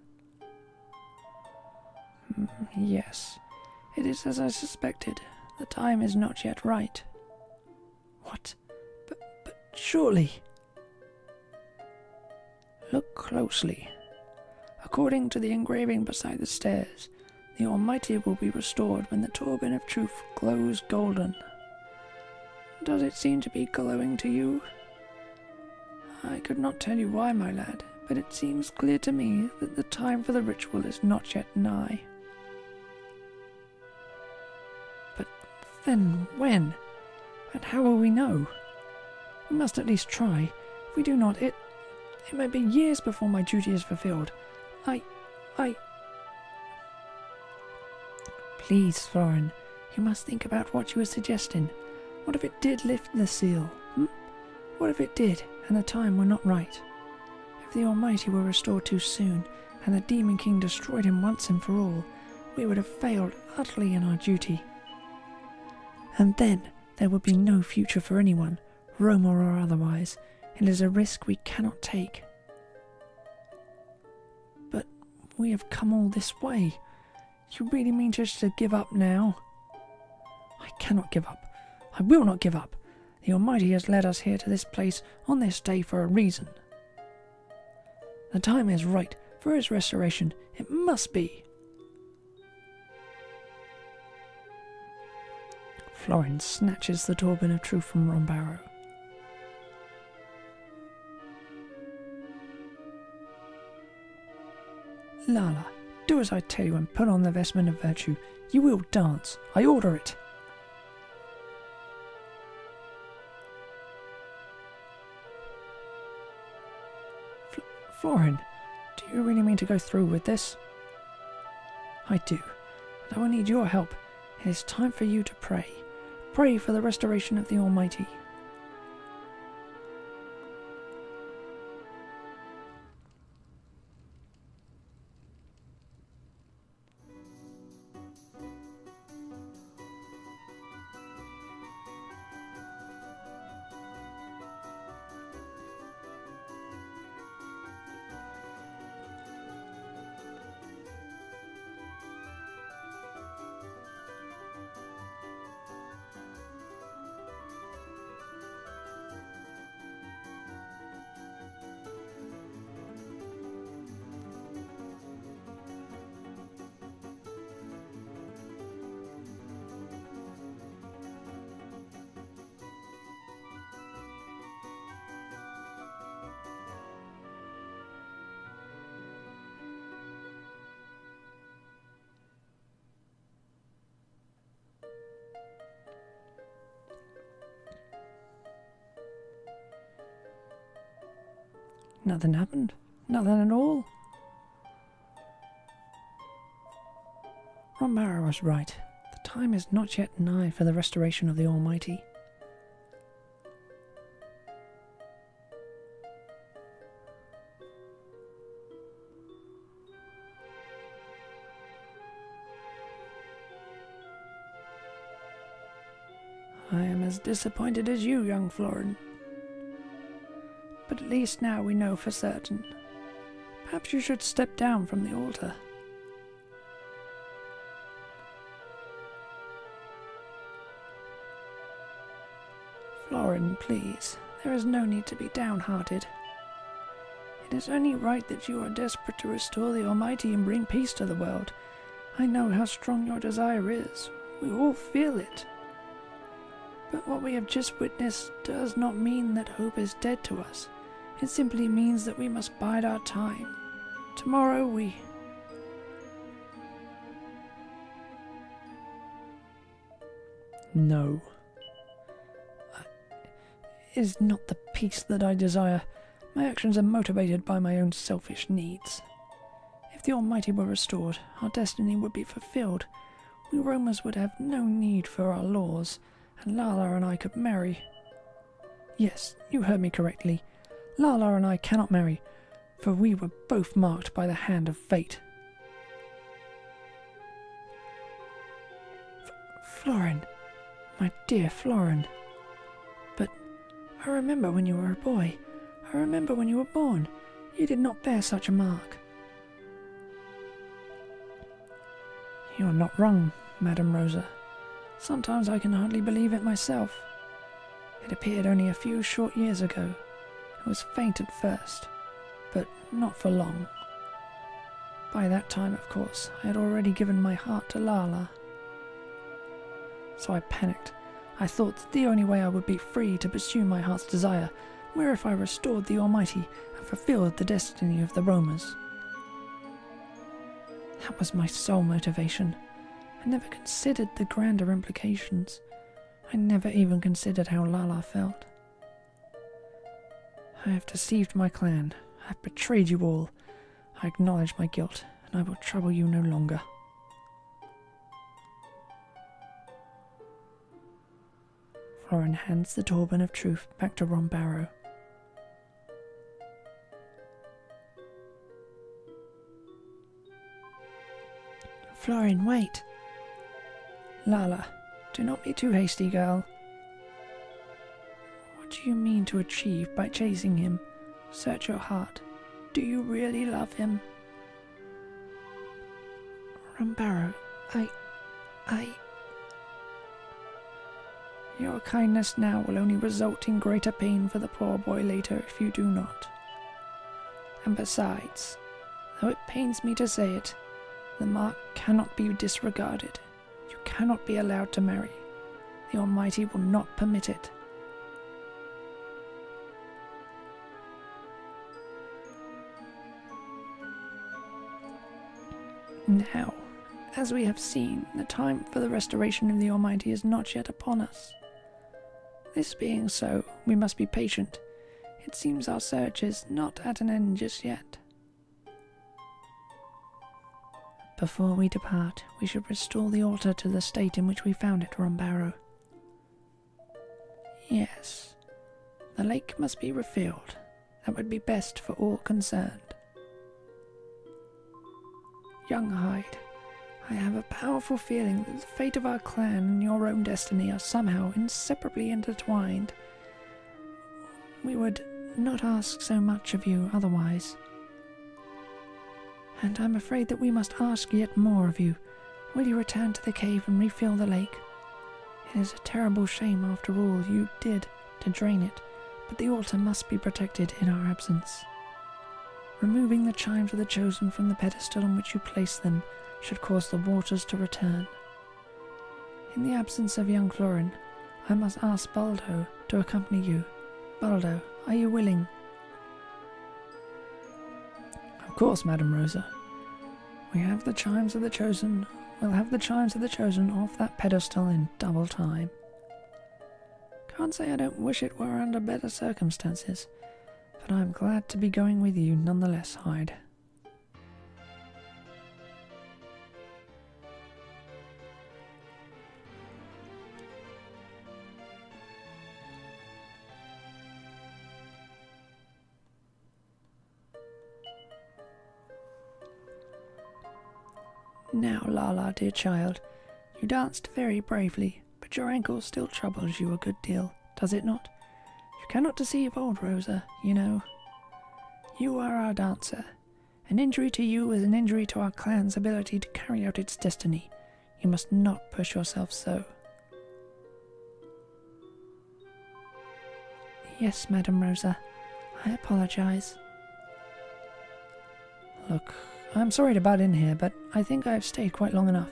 Yes, it is as I suspected. The time is not yet right. What? But surely... Look closely. According to the engraving beside the stairs, the Almighty will be restored when the Torban of Truth glows golden. Does it seem to be glowing to you? I could not tell you why, my lad, but it seems clear to me that the time for the ritual is not yet nigh. But then when? And how will we know? We must at least try. If we do not, it may be years before my duty is fulfilled. Please, Florin, you must think about what you were suggesting. What if it did lift the seal? What if it did, and the time were not right? If the Almighty were restored too soon, and the Demon King destroyed him once and for all, we would have failed utterly in our duty. And then there would be no future for anyone, Roma or otherwise. It is a risk we cannot take. But we have come all this way. You really mean just to give up now? I cannot give up. I will not give up. The Almighty has led us here to this place on this day for a reason. The time is right for his restoration. It must be. Florin snatches the Torban of Truth from Rombarrow. Lala, Do as I tell you and put on the vestment of virtue. You will dance. I order it. Florin, do you really mean to go through with this? I do, and I will need your help. It is time for you to pray. Pray for the restoration of the Almighty. Nothing happened. Nothing at all. Rombara was right. The time is not yet nigh for the restoration of the Almighty. I am as disappointed as you, young Florin. But at least now we know for certain. Perhaps you should step down from the altar. Florin, please. There is no need to be downhearted. It is only right that you are desperate to restore the Almighty and bring peace to the world. I know how strong your desire is. We all feel it. But what we have just witnessed does not mean that hope is dead to us. It simply means that we must bide our time. Tomorrow we... No. It is not the peace that I desire. My actions are motivated by my own selfish needs. If the Almighty were restored, our destiny would be fulfilled. We Romans would have no need for our laws, and Lala and I could marry. Yes, you heard me correctly. Lala and I cannot marry, for we were both marked by the hand of fate. Florin, my dear Florin. But I remember when you were a boy. I remember when you were born. You did not bear such a mark. You are not wrong, Madame Rosa. Sometimes I can hardly believe it myself. It appeared only a few short years ago. I was faint at first, but not for long. By that time, of course, I had already given my heart to Lala. So I panicked. I thought that the only way I would be free to pursue my heart's desire were if I restored the Almighty and fulfilled the destiny of the Romans. That was my sole motivation. I never considered the grander implications. I never even considered how Lala felt. I have deceived my clan. I have betrayed you all. I acknowledge my guilt, and I will trouble you no longer. Florin hands the Turban of Truth back to Rombaro. Florin, wait! Lala, do not be too hasty, girl. What do you mean to achieve by chasing him? Search your heart. Do you really love him? Rombaro, I... Your kindness now will only result in greater pain for the poor boy later if you do not. And besides, though it pains me to say it, the mark cannot be disregarded. You cannot be allowed to marry. The Almighty will not permit it. Now, as we have seen, the time for the restoration of the Almighty is not yet upon us. This being so, we must be patient. It seems our search is not at an end just yet. Before we depart, we should restore the altar to the state in which we found it, Rumbarrow. Yes, the lake must be refilled. That would be best for all concerned. Young Hyde, I have a powerful feeling that the fate of our clan and your own destiny are somehow inseparably intertwined. We would not ask so much of you otherwise. And I'm afraid that we must ask yet more of you. Will you return to the cave and refill the lake? It is a terrible shame after all you did to drain it, but the altar must be protected in our absence. Removing the chimes of the Chosen from the pedestal on which you place them should cause the waters to return. In the absence of young Florin, I must ask Baldo to accompany you. Baldo, are you willing? Of course, Madam Rosa. We have the chimes of the Chosen. We'll have the chimes of the Chosen off that pedestal in double time. Can't say I don't wish it were under better circumstances, but I'm glad to be going with you nonetheless, Hyde. Now, Lala, dear child, you danced very bravely, but your ankle still troubles you a good deal, does it not? You cannot deceive old Rosa, you know. You are our dancer. An injury to you is an injury to our clan's ability to carry out its destiny. You must not push yourself so. Yes, Madam Rosa, I apologize. Look, I'm sorry to butt in here, but I think I've stayed quite long enough.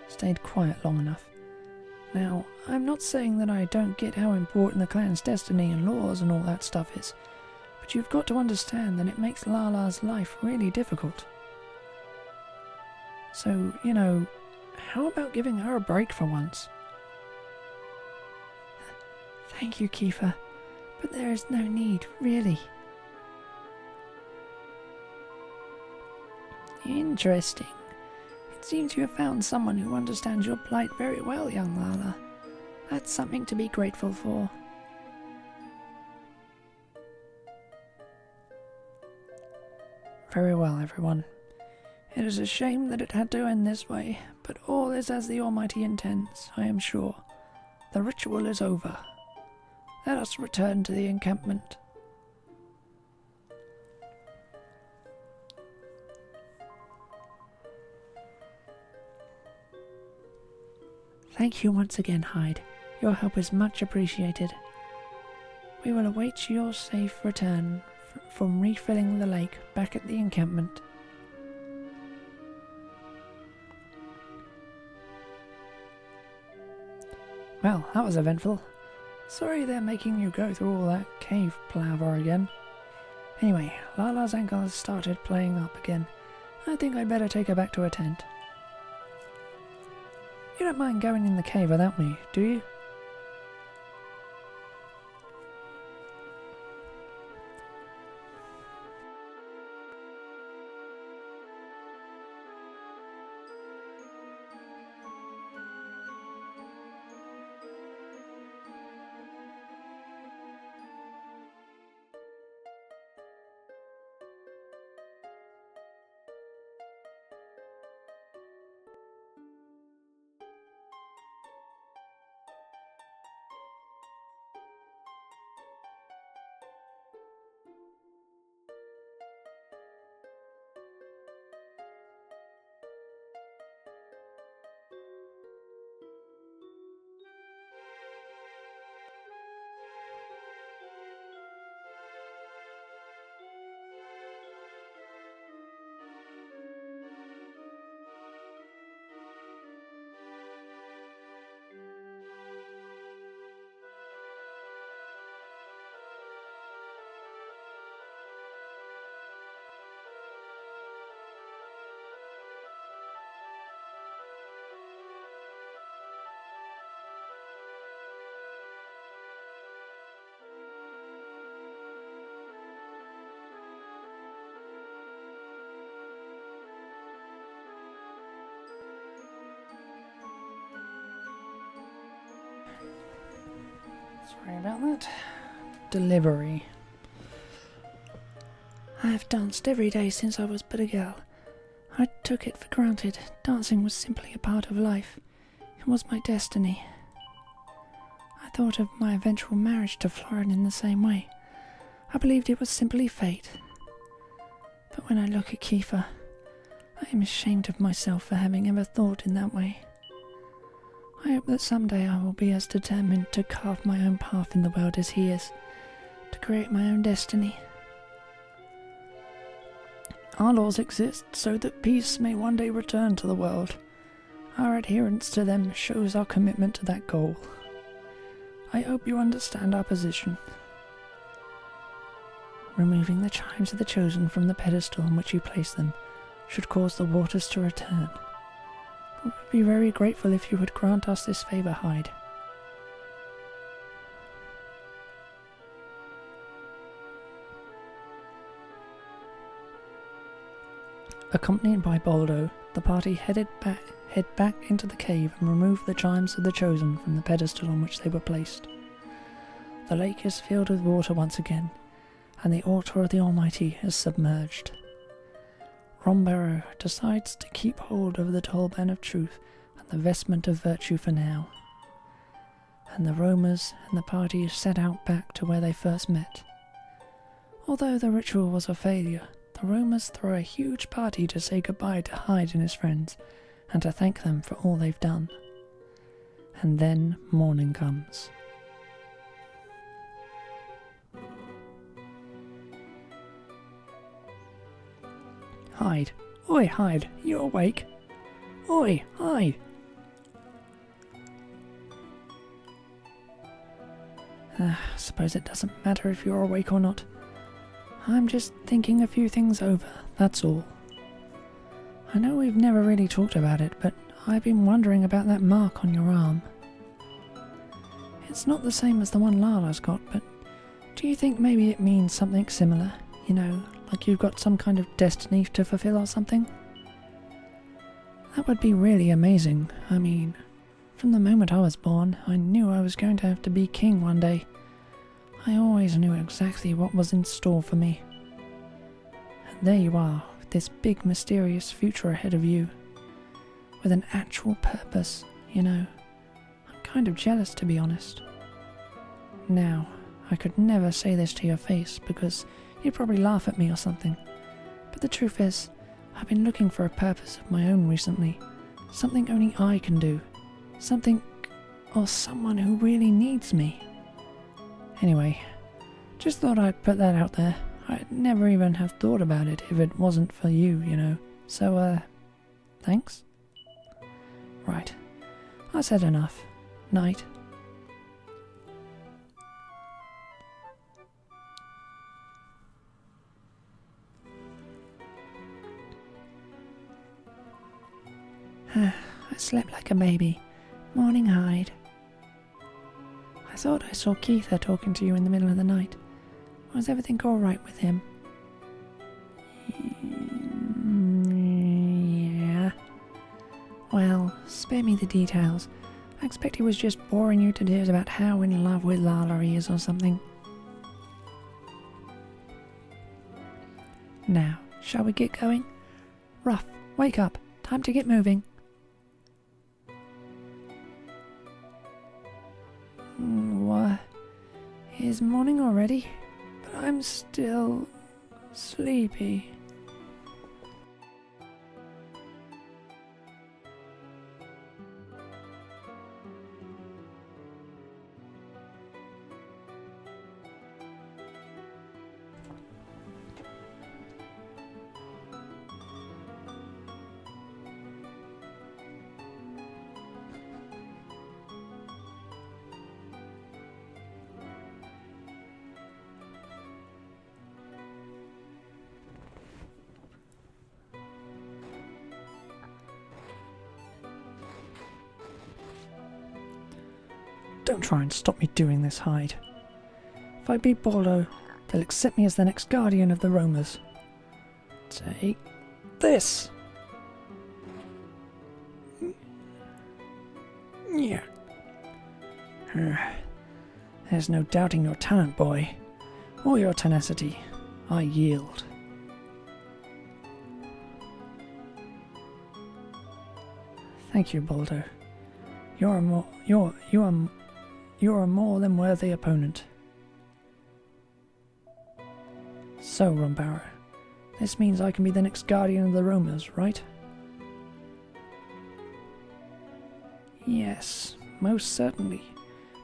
Stayed quiet long enough. Now, I'm not saying that I don't get how important the clan's destiny and laws and all that stuff is, but you've got to understand that it makes Lala's life really difficult. So, you know, how about giving her a break for once? Thank you, Keifer, but there is no need, really. Interesting. It seems you have found someone who understands your plight very well, young Lala. That's something to be grateful for. Very well, everyone. It is a shame that it had to end this way, but all is as the Almighty intends, I am sure. The ritual is over. Let us return to the encampment. Thank you once again, Hyde. Your help is much appreciated. We will await your safe return from refilling the lake back at the encampment. Well, that was eventful. Sorry they're making you go through all that cave palaver again. Anyway, Lala's ankle has started playing up again. I think I'd better take her back to her tent. You don't mind going in the cave without me, do you? Sorry about that. Delivery. I have danced every day since I was but a girl. I took it for granted. Dancing was simply a part of life. It was my destiny. I thought of my eventual marriage to Florin in the same way. I believed it was simply fate. But when I look at Keifer, I am ashamed of myself for having ever thought in that way. I hope that someday I will be as determined to carve my own path in the world as he is, to create my own destiny. Our laws exist so that peace may one day return to the world. Our adherence to them shows our commitment to that goal. I hope you understand our position. Removing the chimes of the Chosen from the pedestal on which you place them should cause the waters to return. We would be very grateful if you would grant us this favour, Hyde. Accompanied by Boldo, the party head back into the cave and removed the chimes of the Chosen from the pedestal on which they were placed. The lake is filled with water once again, and the altar of the Almighty is submerged. Rombarrow decides to keep hold of the Tolban of Truth and the vestment of virtue for now, and the roamers and the party set out back to where they first met. Although the ritual was a failure, the roamers throw a huge party to say goodbye to Hyde and his friends, and to thank them for all they've done. And then morning comes. Hyde. Oi, Hyde, you awake? Oi, Hyde! Suppose it doesn't matter if you're awake or not. I'm just thinking a few things over, that's all. I know we've never really talked about it, but I've been wondering about that mark on your arm. It's not the same as the one Lala's got, but do you think maybe it means something similar? You know, like you've got some kind of destiny to fulfill or something? That would be really amazing. I mean, from the moment I was born, I knew I was going to have to be king one day. I always knew exactly what was in store for me. And there you are, with this big mysterious future ahead of you. With an actual purpose, you know. I'm kind of jealous, to be honest. Now, I could never say this to your face because you'd probably laugh at me or something. But the truth is, I've been looking for a purpose of my own recently. Something only I can do. Something, or someone who really needs me. Anyway, just thought I'd put that out there. I'd never even have thought about it if it wasn't for you, you know. So, thanks? Right. I said enough. Night. I slept like a baby. Morning, Hyde. I thought I saw Keifer talking to you in the middle of the night. Was everything all right with him? Yeah. Well, spare me the details. I expect he was just boring you to tears about how in love with Lala he is or something. Now, shall we get going? Ruff, wake up. Time to get moving. What? Is morning already? But I'm still sleepy. Don't try and stop me doing this, Hyde. If I beat Boldo, they'll accept me as the next guardian of the roamers. Take this! Yeah. There's no doubting your talent, boy, or your tenacity. I yield. Thank you, Baldo. You are a more than worthy opponent. So, Rombauer, this means I can be the next guardian of the Romas, right? Yes, most certainly.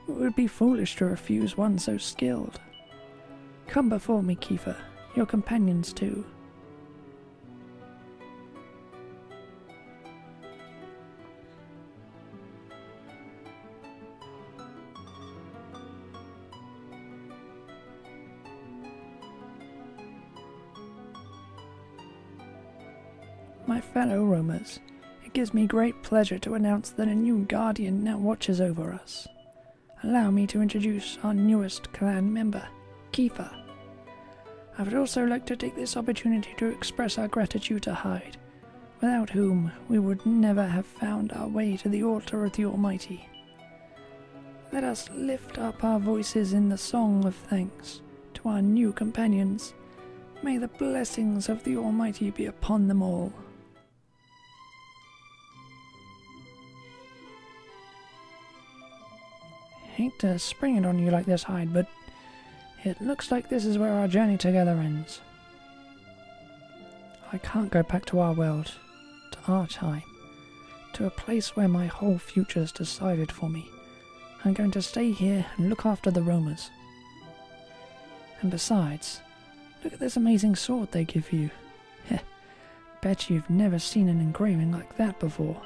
It would be foolish to refuse one so skilled. Come before me, Keifer. Your companions too. My fellow roamers, it gives me great pleasure to announce that a new guardian now watches over us. Allow me to introduce our newest clan member, Keifer. I would also like to take this opportunity to express our gratitude to Hyde, without whom we would never have found our way to the altar of the Almighty. Let us lift up our voices in the song of thanks to our new companions. May the blessings of the Almighty be upon them all. Hate to spring it on you like this, Hyde, but it looks like this is where our journey together ends. I can't go back to our world, to our time, to a place where my whole future's decided for me. I'm going to stay here and look after the Romas. And besides, look at this amazing sword they give you. Heh, bet you've never seen an engraving like that before.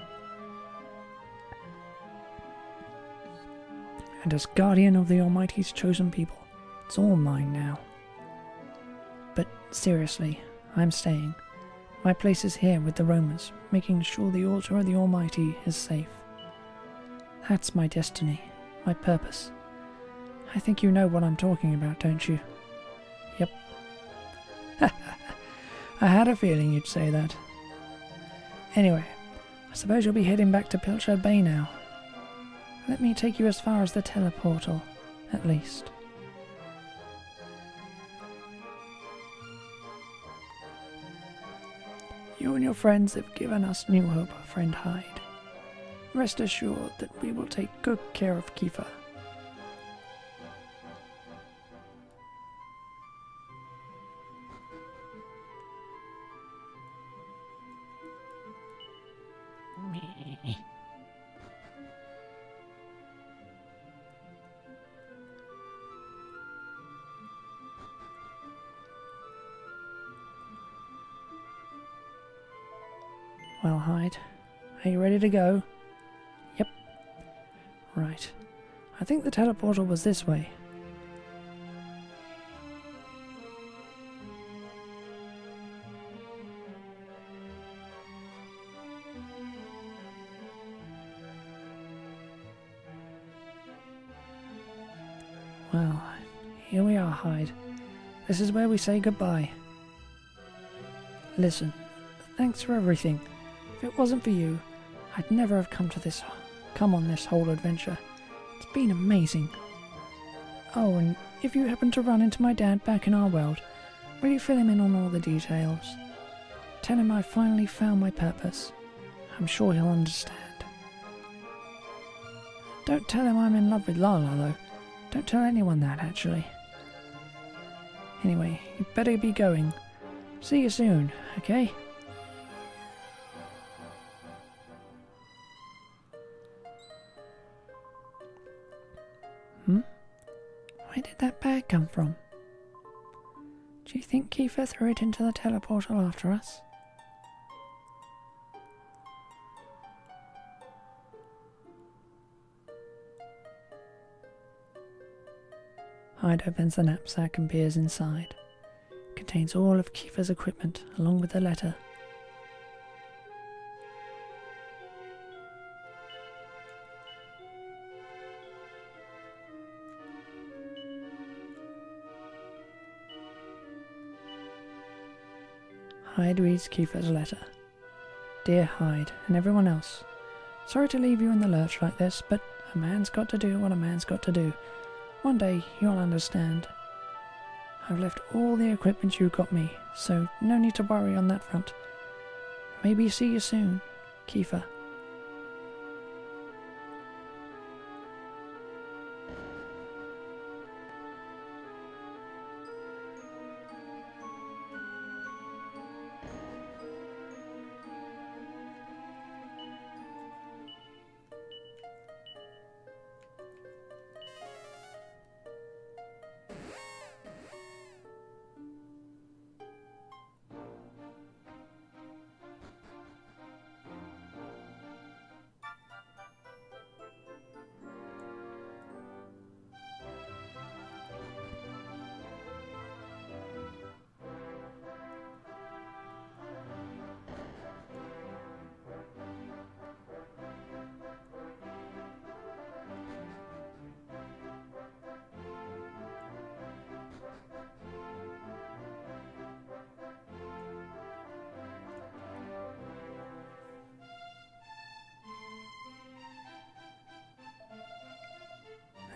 And as guardian of the Almighty's chosen people, it's all mine now. But seriously, I'm staying. My place is here with the Romas, making sure the altar of the Almighty is safe. That's my destiny, my purpose. I think you know what I'm talking about, don't you? Yep. I had a feeling you'd say that. Anyway, I suppose you'll be heading back to Pilchard Bay now. Let me take you as far as the teleportal, at least. You and your friends have given us new hope, friend Hyde. Rest assured that we will take good care of Keifer. Well, Hyde, are you ready to go? Yep. Right. I think the teleportal was this way. Well, here we are, Hyde. This is where we say goodbye. Listen, thanks for everything. If it wasn't for you, I'd never have come on this whole adventure. It's been amazing. Oh, and if you happen to run into my dad back in our world, will you fill him in on all the details? Tell him I finally found my purpose. I'm sure he'll understand. Don't tell him I'm in love with Lala, though. Don't tell anyone that, actually. Anyway, you'd better be going. See you soon, okay? Where did that bag come from? Do you think Keifer threw it into the teleportal after us? Hyde opens the knapsack and peers inside. It contains all of Keifer's equipment, along with the letter. Hyde reads Keifer's letter. Dear Hyde, and everyone else, sorry to leave you in the lurch like this, but a man's got to do what a man's got to do. One day you'll understand. I've left all the equipment you got me, so no need to worry on that front. Maybe see you soon, Keifer.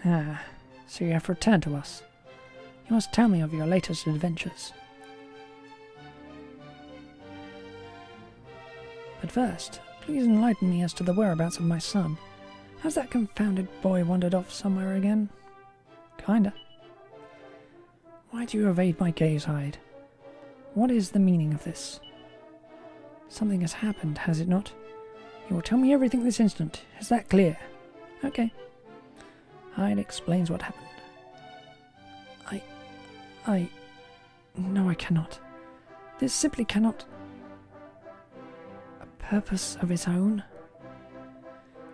Ah, so you have returned to us. You must tell me of your latest adventures. But first, please enlighten me as to the whereabouts of my son. Has that confounded boy wandered off somewhere again? Kinda. Why do you evade my gaze, Hyde? What is the meaning of this? Something has happened, has it not? You will tell me everything this instant. Is that clear? Okay. Hyde explains what happened. No, I cannot. This simply cannot. A purpose of his own?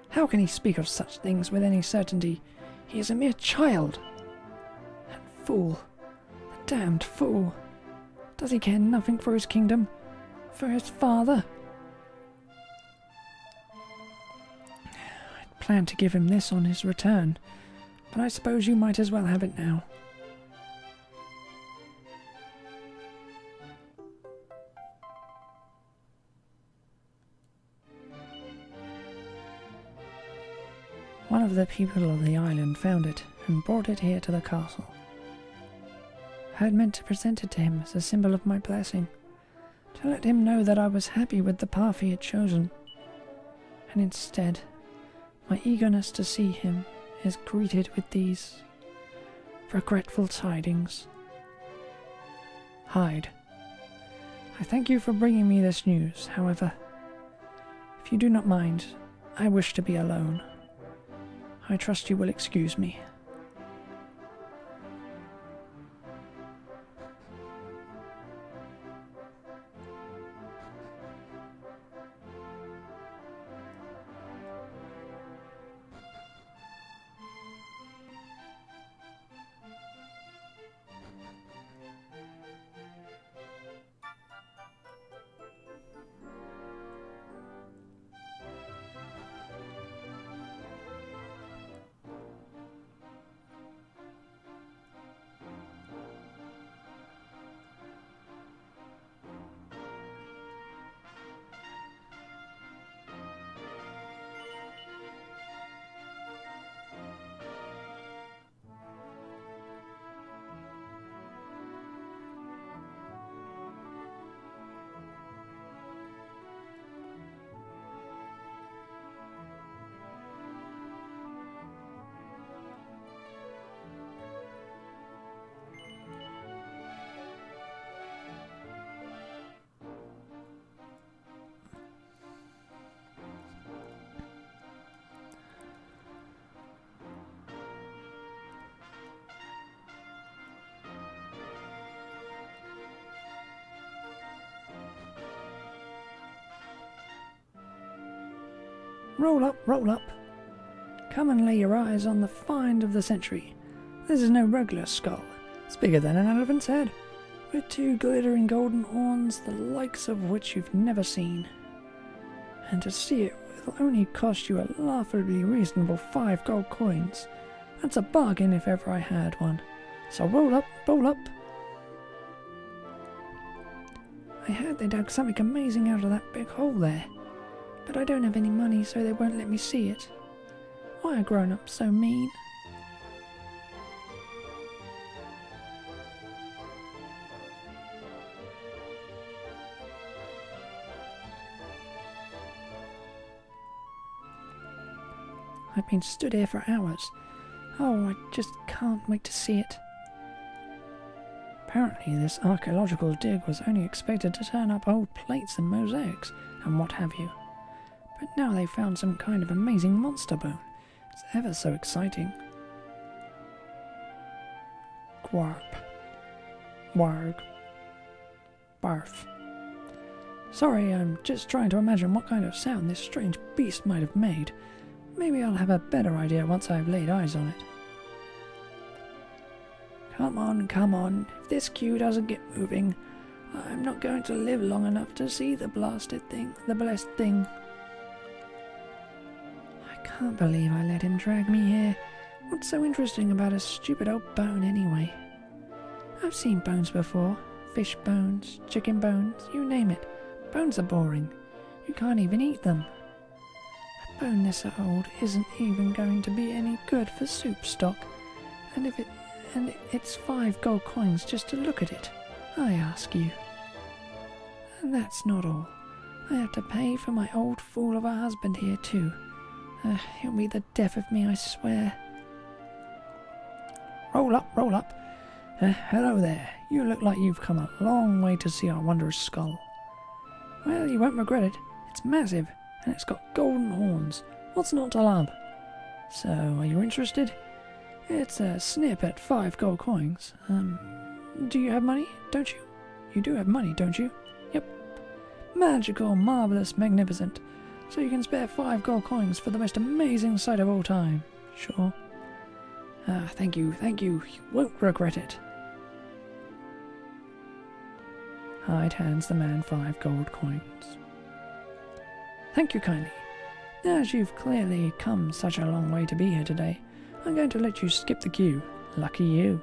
How can he speak of such things with any certainty? He is a mere child. That fool. The damned fool. Does he care nothing for his kingdom? For his father? I'd planned to give him this on his return, but I suppose you might as well have it now. One of the people of the island found it and brought it here to the castle. I had meant to present it to him as a symbol of my blessing, to let him know that I was happy with the path he had chosen. And instead, my eagerness to see him is greeted with these regretful tidings. Hyde, I thank you for bringing me this news. However, if you do not mind, I wish to be alone. I trust you will excuse me. Roll up, roll up. Come and lay your eyes on the find of the century. This is no regular skull. It's bigger than an elephant's head, with two glittering golden horns, the likes of which you've never seen. And to see it will only cost you a laughably reasonable 5 gold coins. That's a bargain if ever I had one. So roll up, roll up. I heard they dug something amazing out of that big hole there. But I don't have any money, so they won't let me see it. Why are grown-ups so mean? I've been stood here for hours. Oh, I just can't wait to see it. Apparently this archaeological dig was only expected to turn up old plates and mosaics and what have you. But now they found some kind of amazing monster bone. It's ever so exciting. Gwarp. Warg. Barf. Sorry, I'm just trying to imagine what kind of sound this strange beast might have made. Maybe I'll have a better idea once I've laid eyes on it. Come on, come on. If this queue doesn't get moving, I'm not going to live long enough to see the blasted thing, the blessed thing. I can't believe I let him drag me here. What's so interesting about a stupid old bone anyway? I've seen bones before. Fish bones, chicken bones, you name it. Bones are boring. You can't even eat them. A bone this old isn't even going to be any good for soup stock. And it's 5 gold coins just to look at it, I ask you. And that's not all. I have to pay for my old fool of a husband here too. He'll be the death of me, I swear. Roll up, roll up. Hello there. You look like you've come a long way to see our wondrous skull. Well, you won't regret it. It's massive, and it's got golden horns. What's not to love? So, are you interested? It's a snip at 5 gold coins. Do you have money, don't you? You do have money, don't you? Yep. Magical, marvellous, magnificent. So you can spare 5 gold coins for the most amazing sight of all time. Sure. Thank you, thank you. You won't regret it. Hyde hands the man 5 gold coins. Thank you kindly. As you've clearly come such a long way to be here today, I'm going to let you skip the queue. Lucky you.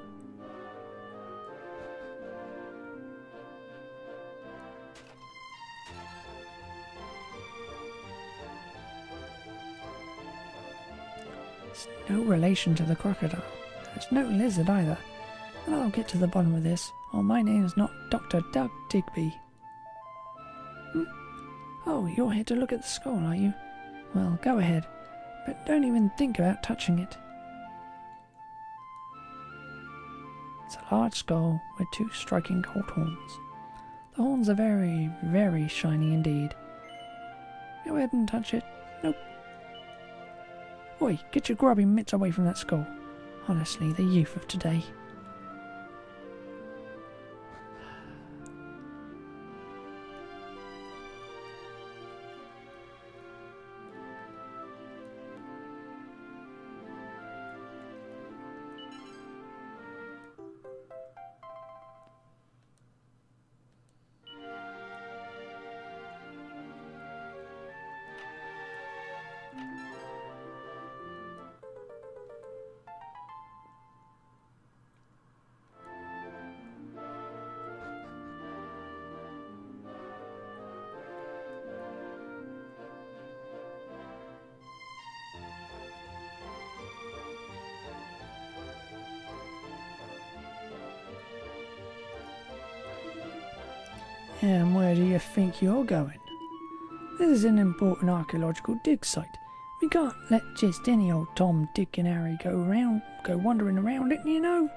It's no relation to the crocodile. There's no lizard either. And I'll get to the bottom of this, or my name's not Dr. Doug Digby. Oh, you're here to look at the skull, are you? Well, go ahead, but don't even think about touching it. It's a large skull with 2 striking gold horns. The horns are very, very shiny indeed. Go ahead and touch it. Nope. Oi, get your grubby mitts away from that skull. Honestly, the youth of today. And where do you think you're going? This is an important archaeological dig site. We can't let just any old Tom, Dick and Harry go wandering around it, you know.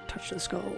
Touch the skull.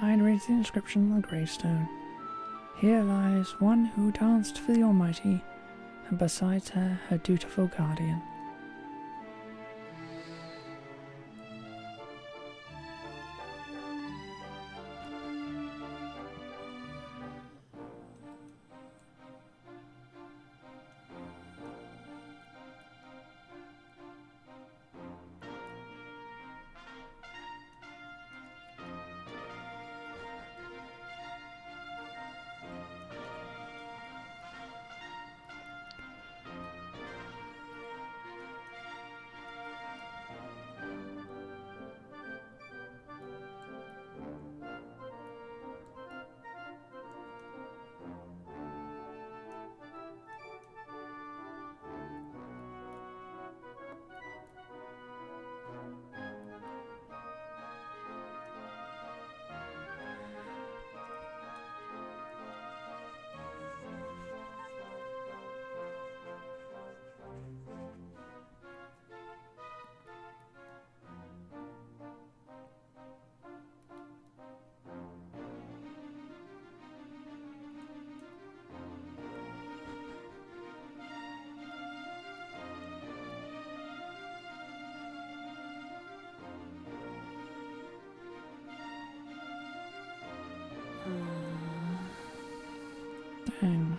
I'd read the inscription on the gravestone. Here lies one who danced for the Almighty, and besides her, her dutiful guardian. Dang.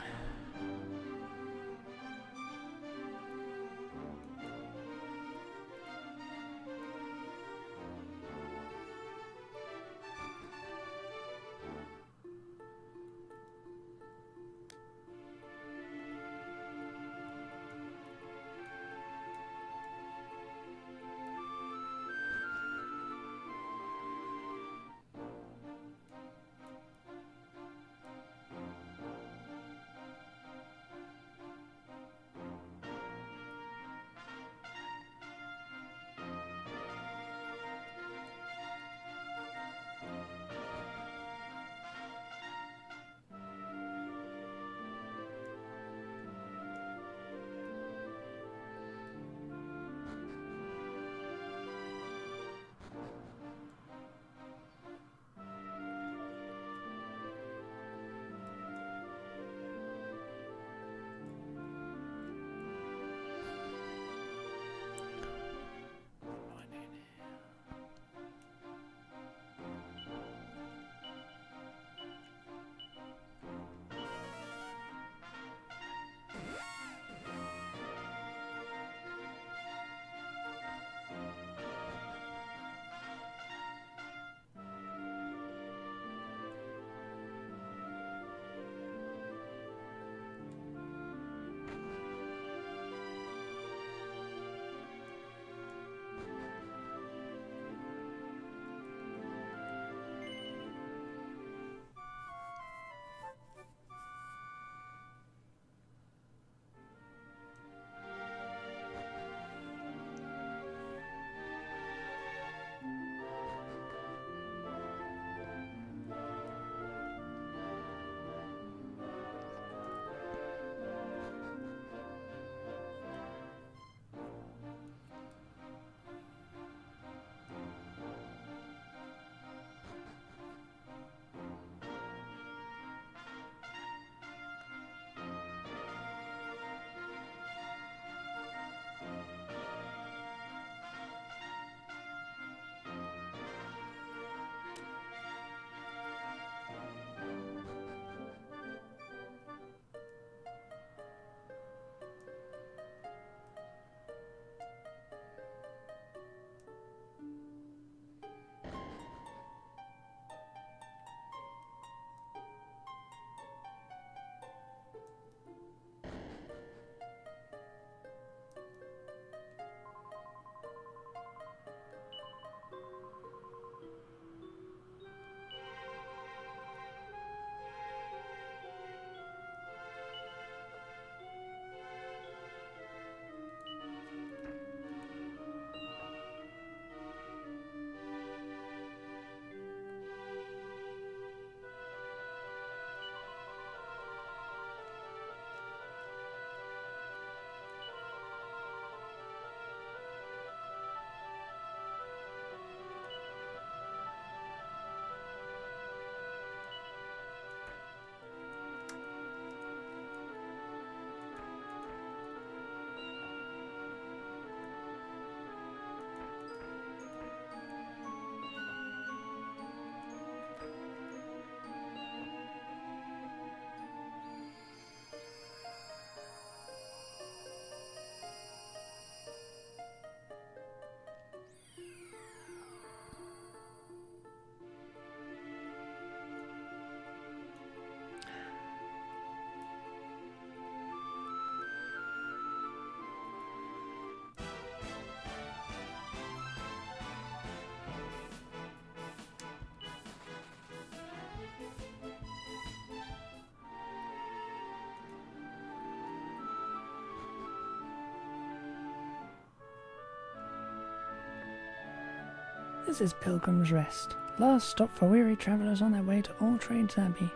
This is Pilgrim's Rest, last stop for weary travellers on their way to All Trades Abbey.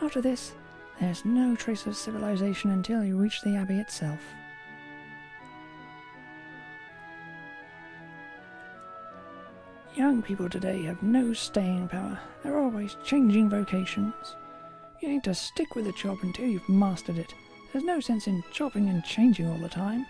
After this, there's no trace of civilization until you reach the Abbey itself. Young people today have no staying power. They're always changing vocations. You need to stick with a job until you've mastered it. There's no sense in chopping and changing all the time.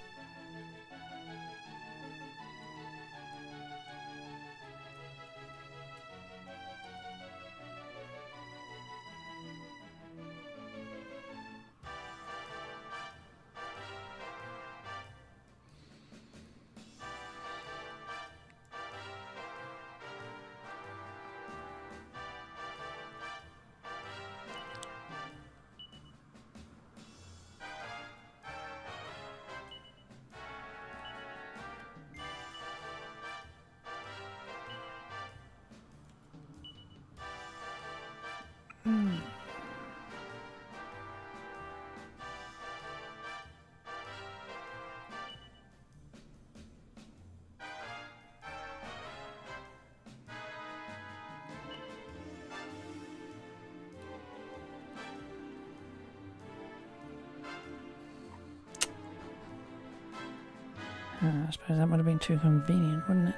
I suppose that would have been too convenient, wouldn't it?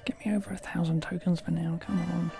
Get me over 1,000 tokens for now, come on.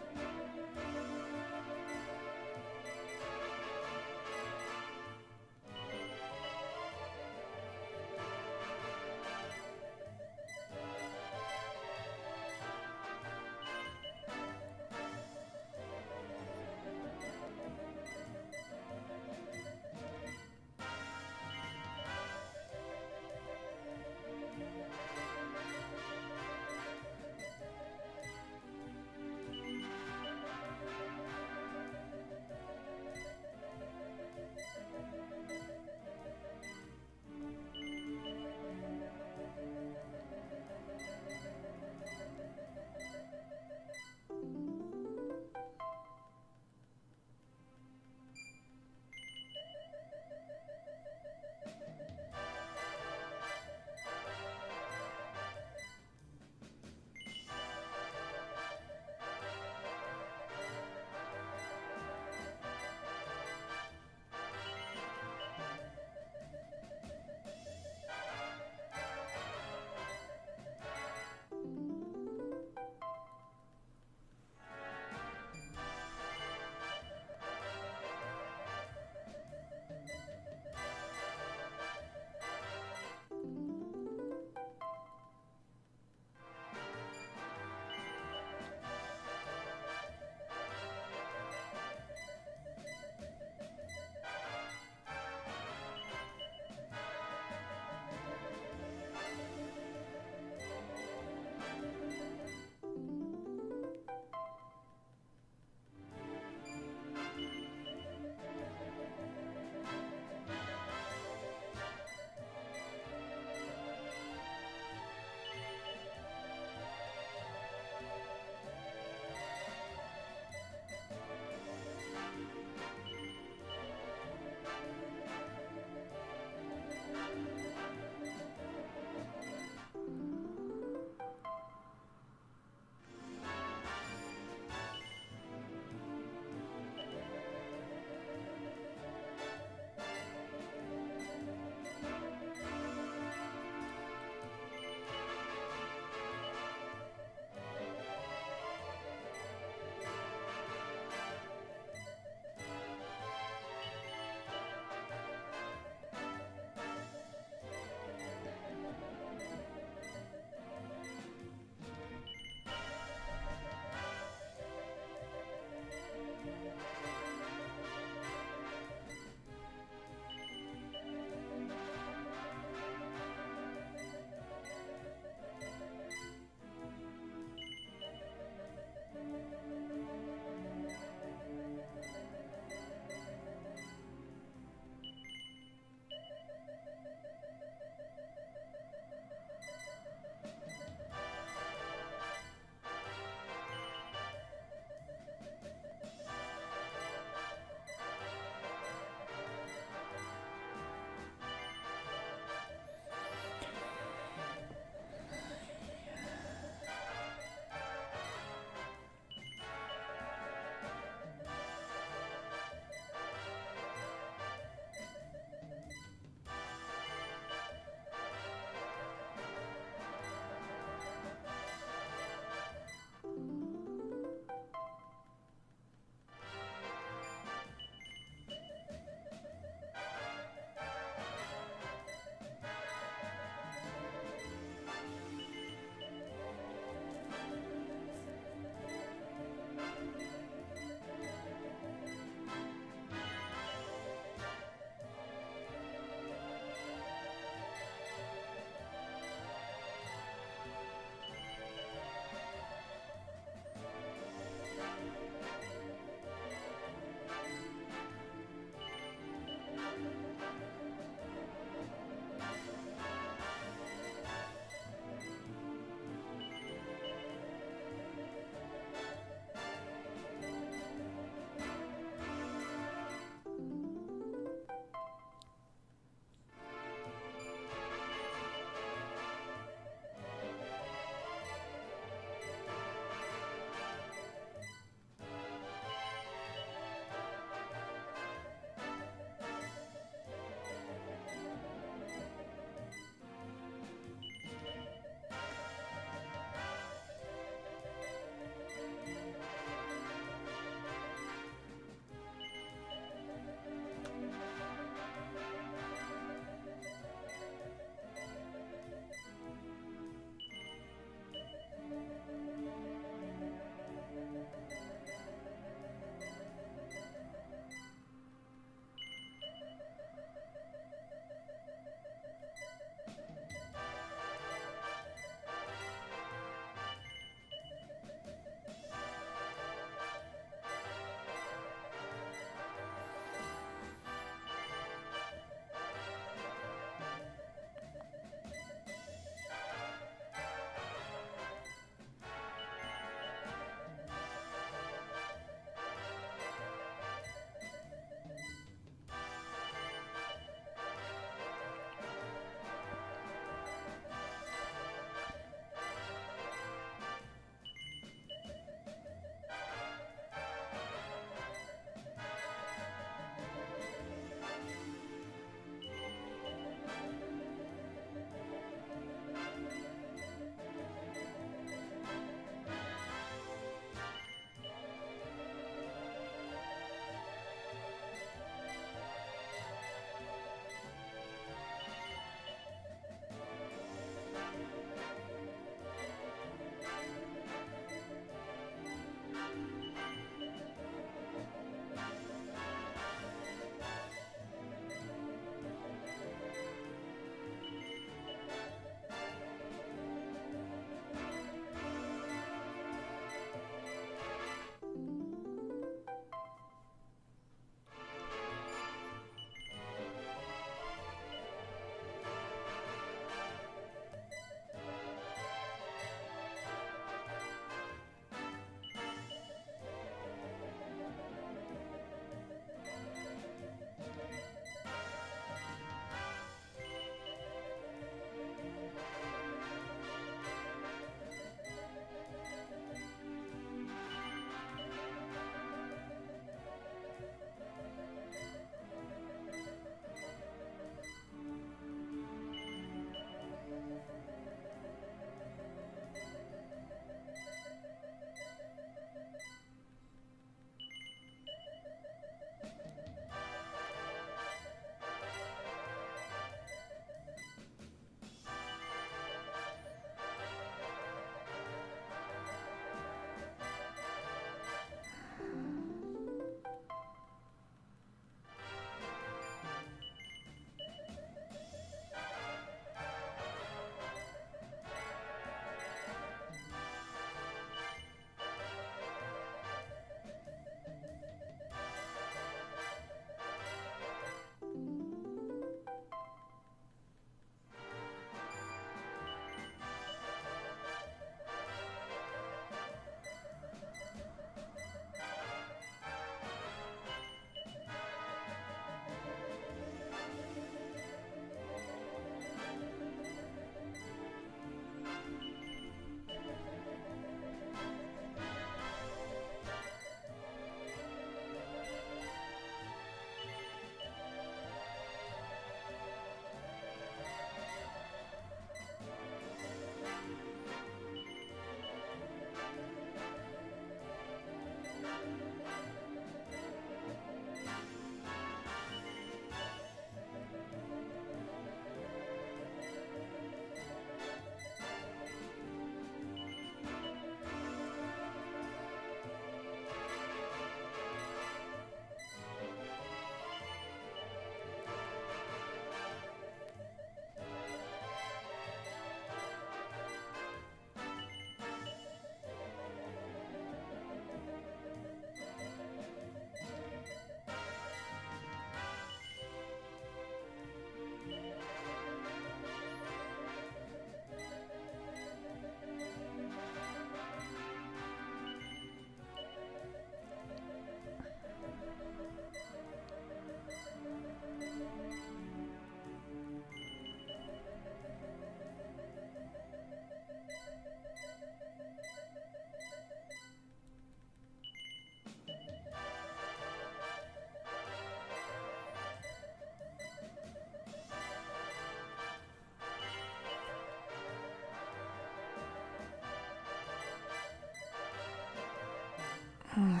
Well,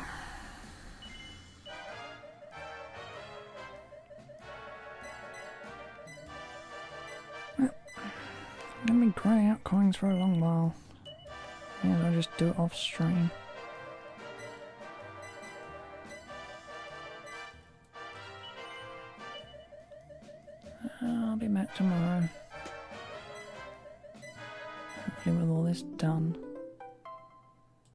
I've been grinding out coins for a long while. Yeah, I'll just do it off stream. I'll be back tomorrow. Hopefully with all this done.